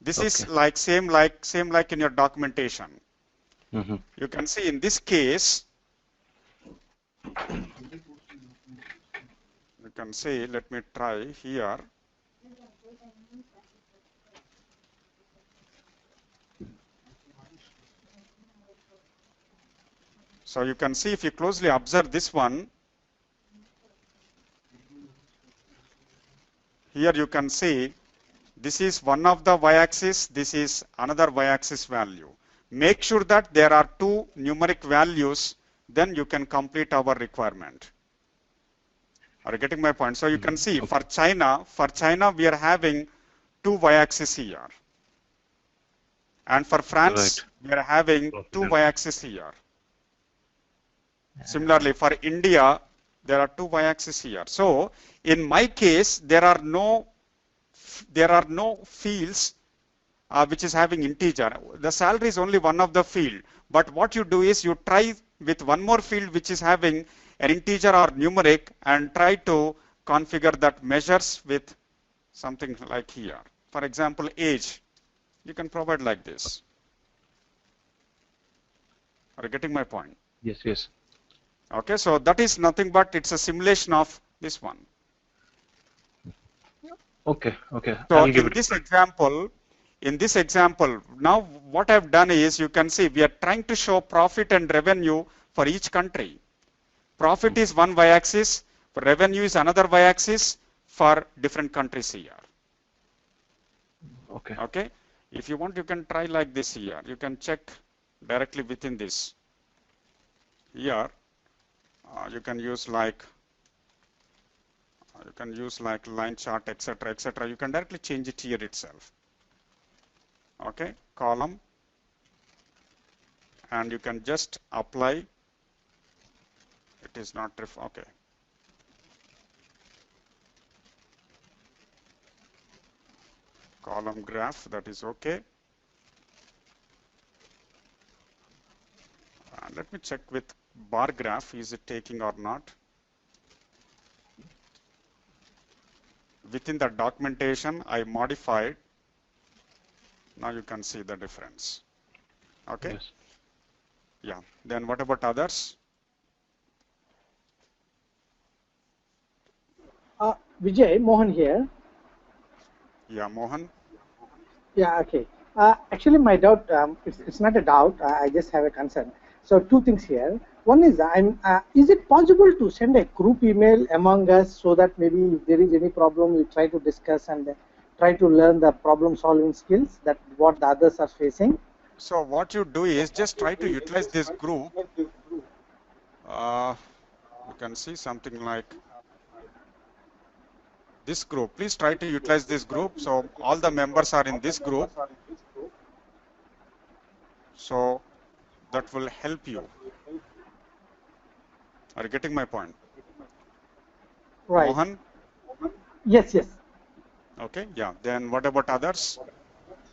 This is like same like in your documentation. You can see in this case, you can see, let me try here. So you can see if you closely observe this one, here you can see this is one of the y-axis, this is another y-axis value. Make sure that there are two numeric values, then you can complete our requirement. Are you getting my point? So you can see for China we are having two y-axis here. And for France, we are having two y-axis here. Similarly, for India, there are two y-axis here. So in my case, there are no fields which is having integer. The salary is only one of the field. But what you do is you try with one more field which is having an integer or numeric and try to configure that measures with something like here. For example, age. You can provide like this. Are you getting my point? Yes, yes. Okay, so that is nothing but it's a simulation of this one. Okay, okay. So in this example, now what I've done is you can see we are trying to show profit and revenue for each country. Profit is one y-axis, revenue is another y-axis for different countries here. Okay. Okay. If you want, you can try like this here. You can check directly within this. Here, you can use like line chart, etc., etc. You can directly change it here itself. Okay, column, and you can just apply. It is not okay. column graph, that is okay. Let me check with bar graph, is it taking or not. Within the documentation, I modified. Now you can see the difference. Okay. Yes. Yeah. Then what about others? Vijay, Mohan here. Yeah, Mohan. Yeah, okay. Actually, my doubt, it's not a doubt, I just have a concern. So two things here. One is, is it possible to send a group email among us so that maybe if there is any problem, we try to discuss and try to learn the problem solving skills that what the others are facing? So what you do is just try to utilize this group. You can see something like this group. Please try to utilize this group. So all the members are in this group. So that will help you. Are you getting my point? Right. Mohan? Yes, yes. Okay, yeah. Then what about others?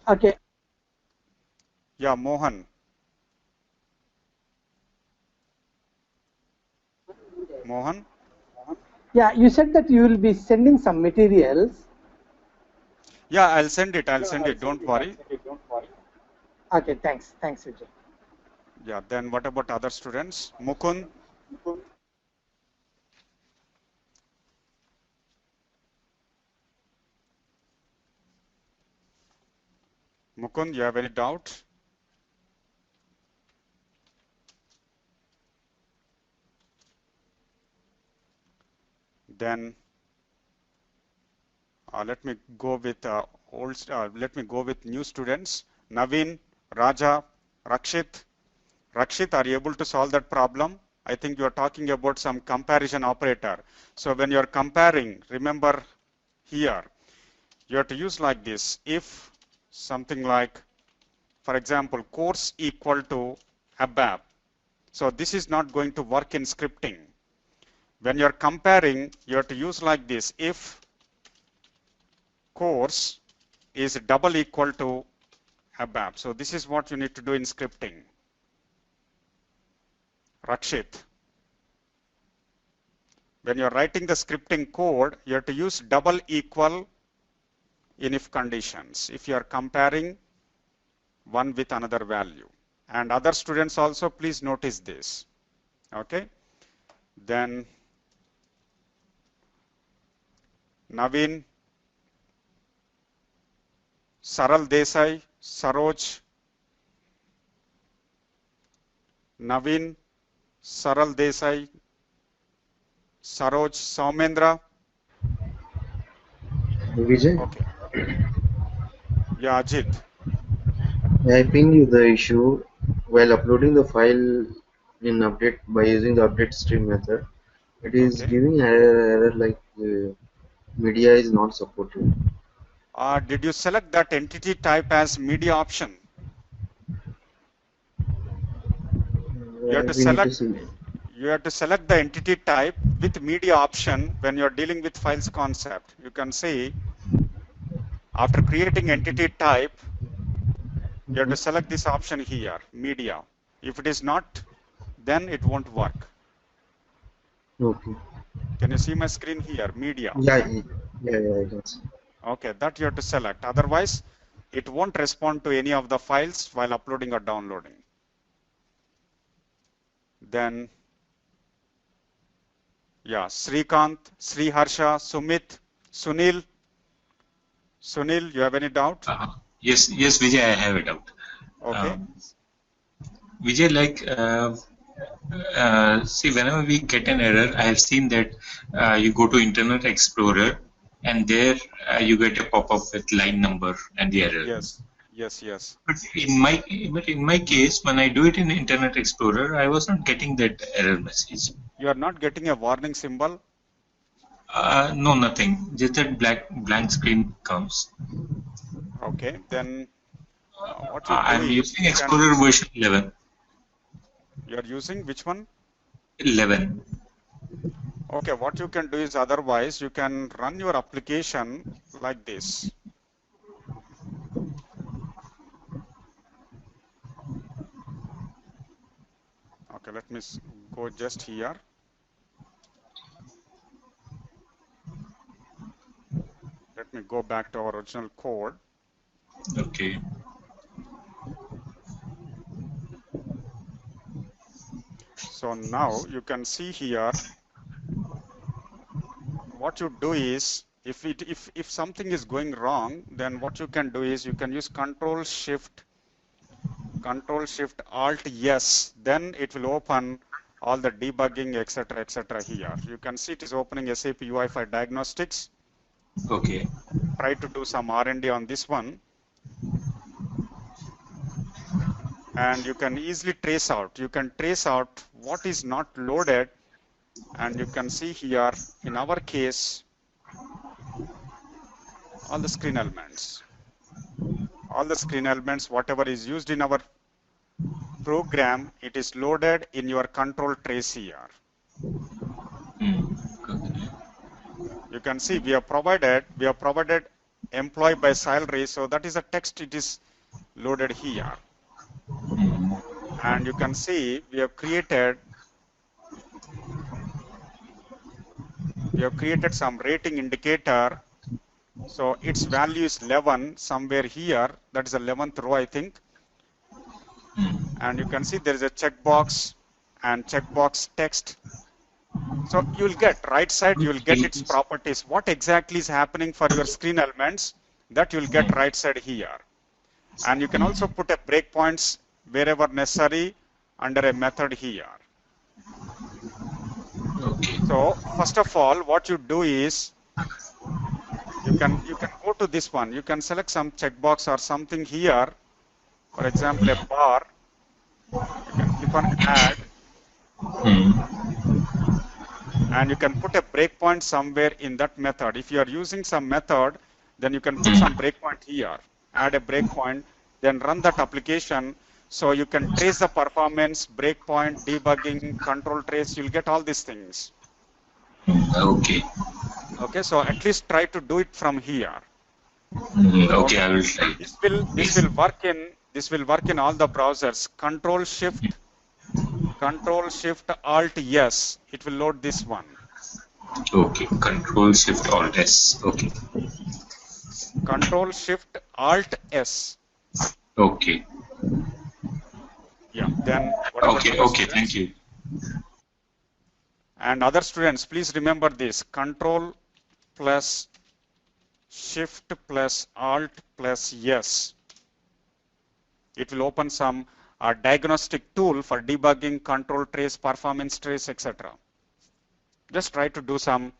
Okay. Yeah, Mohan. Mohan? Yeah, you said that you will be sending some materials. Yeah, I'll send it. Don't worry. Okay, thanks. Thanks, Vijay. Yeah, then what about other students? Mukund? Mukund, you have any doubt? Then let me go with new students. Naveen, Raja, Rakshit. Rakshit, are you able to solve that problem? I think you are talking about some comparison operator. So when you are comparing, remember here, you have to use like this. If something like, for example, course equal to ABAP. So this is not going to work in scripting. When you're comparing, you have to use like this. If course is double equal to ABAP. So this is what you need to do in scripting. Rakshit. When you're writing the scripting code, you have to use double equal in if conditions. If you are comparing one with another value. And other students also, please notice this. Okay. Then Naveen, Saral Desai, Saroj, Naveen, Saral Desai, Saroj, Soumendra. Vijay, Okay. Yeah, Ajit. I pinged you the issue while uploading the file in update by using the update stream method. It is Okay. giving error like media is not supported. Did you select that entity type as media option? You have to We need to select. see. You have to select the entity type with media option when you're dealing with files concept. You can see after creating entity type, you have to select this option here, media. If it is not, then it won't work. Okay. Can you see my screen here, media? Yeah, I can see. Okay, that you have to select. Otherwise, it won't respond to any of the files while uploading or downloading. Then, yeah, Srikant, Sriharsha, Sumit, Sunil. Sunil, you have any doubt? Yes, Vijay, I have a doubt. Okay. Vijay, see, whenever we get an error, I have seen that you go to Internet Explorer and there you get a pop-up with line number and the error. Yes, yes, yes. But in my case, when I do it in Internet Explorer, I was not getting that error message. You are not getting a warning symbol? No, nothing. Just that blank screen comes. Okay, then what you do I'm is using Explorer version 11. You are using which one? 11. Okay, what you can do is otherwise you can run your application like this. Okay, let me go just here. Let me go back to our original code. Okay. So now you can see here, what you do is, if something is going wrong, then what you can do is you can use Control Shift Alt S, then it will open all the debugging, etc. here. You can see it is opening SAP UI5 Diagnostics. Okay. Try to do some R&D on this one. And you can easily trace out. You can trace out what is not loaded. And you can see here, in our case, all the screen elements. All the screen elements, whatever is used in our program, it is loaded in your control trace here. You can see we have provided employee by salary, so that is a text, it is loaded here. And you can see we have created some rating indicator. So its value is 11 somewhere here. That is the 11th row, I think. And you can see there is a checkbox and checkbox text. So you will get right side, you will get its properties. What exactly is happening for your screen elements, that you will get right side here. And you can also put a breakpoints wherever necessary under a method here. Okay. So first of all, what you do is you can go to this one. You can select some checkbox or something here. For example, a bar. You can click on add. And you can put a breakpoint somewhere in that method. If you are using some method, then you can put some breakpoint here. Add a breakpoint, then run that application. So you can trace the performance, breakpoint, debugging, control trace. You'll get all these things. Okay. Okay, so at least try to do it from here. Okay, I will try. This will work in all the browsers. Control Shift Alt S. It will load this one. Okay. Control Shift Alt S. Okay. Control Shift Alt S. Okay. Yeah. Then. Okay. Thank you. And other students, please remember this: Control plus Shift plus Alt plus S. It will open some diagnostic tool for debugging, control trace, performance trace, etc. Just try to do some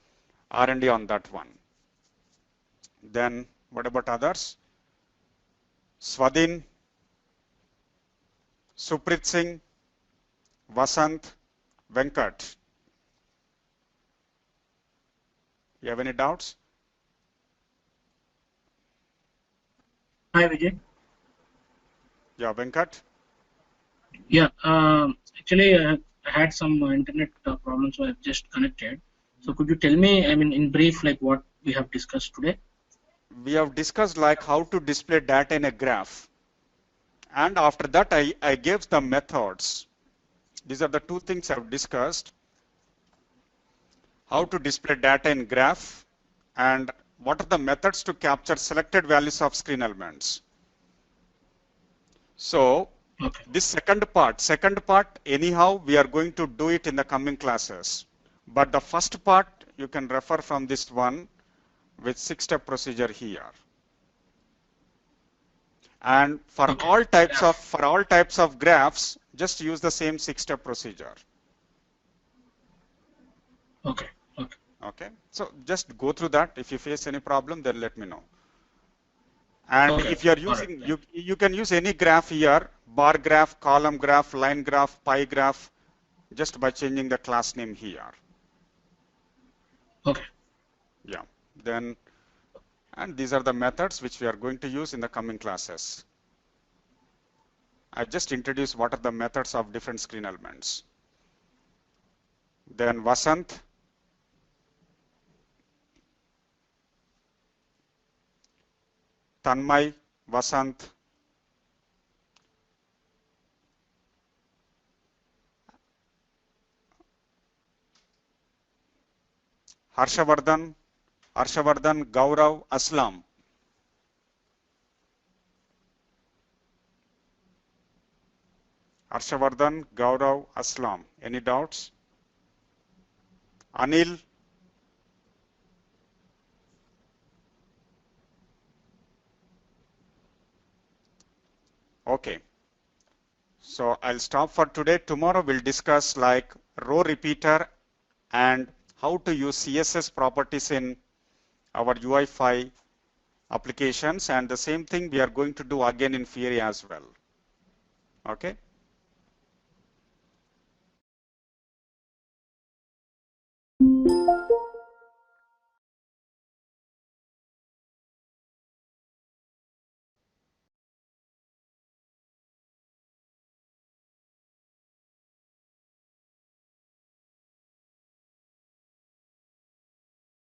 R&D on that one. Then what about others? Swadhin, Suprit Singh, Vasant, Venkat. You have any doubts? Hi, Vijay. Yeah, Venkat. Yeah, actually, I had some internet problems, so I've just connected. So could you tell me, I mean, in brief, like what we have discussed today? We have discussed like how to display data in a graph. And after that, I gave the methods. These are the two things I've discussed. How to display data in graph and what are the methods to capture selected values of screen elements. So this second part, anyhow, we are going to do it in the coming classes. But the first part, you can refer from this one with 6-step procedure here. And for all types of graphs, just use the same 6-step procedure. Okay. Okay. So just go through that. If you face any problem, then let me know. And if you are using, you can use any graph here: bar graph, column graph, line graph, pie graph, just by changing the class name here. Okay. Yeah. Then, and these are the methods which we are going to use in the coming classes. I just introduced what are the methods of different screen elements. Then Vasant. Tanmay, Vasant. Harshavardhan, Gaurav, Aslam. Harshavardhan, Gaurav, Aslam. Any doubts? Anil? Okay. So I'll stop for today. Tomorrow we'll discuss like row repeater and how to use CSS properties in our UI5 applications, and the same thing we are going to do again in Fiori as well. Okay.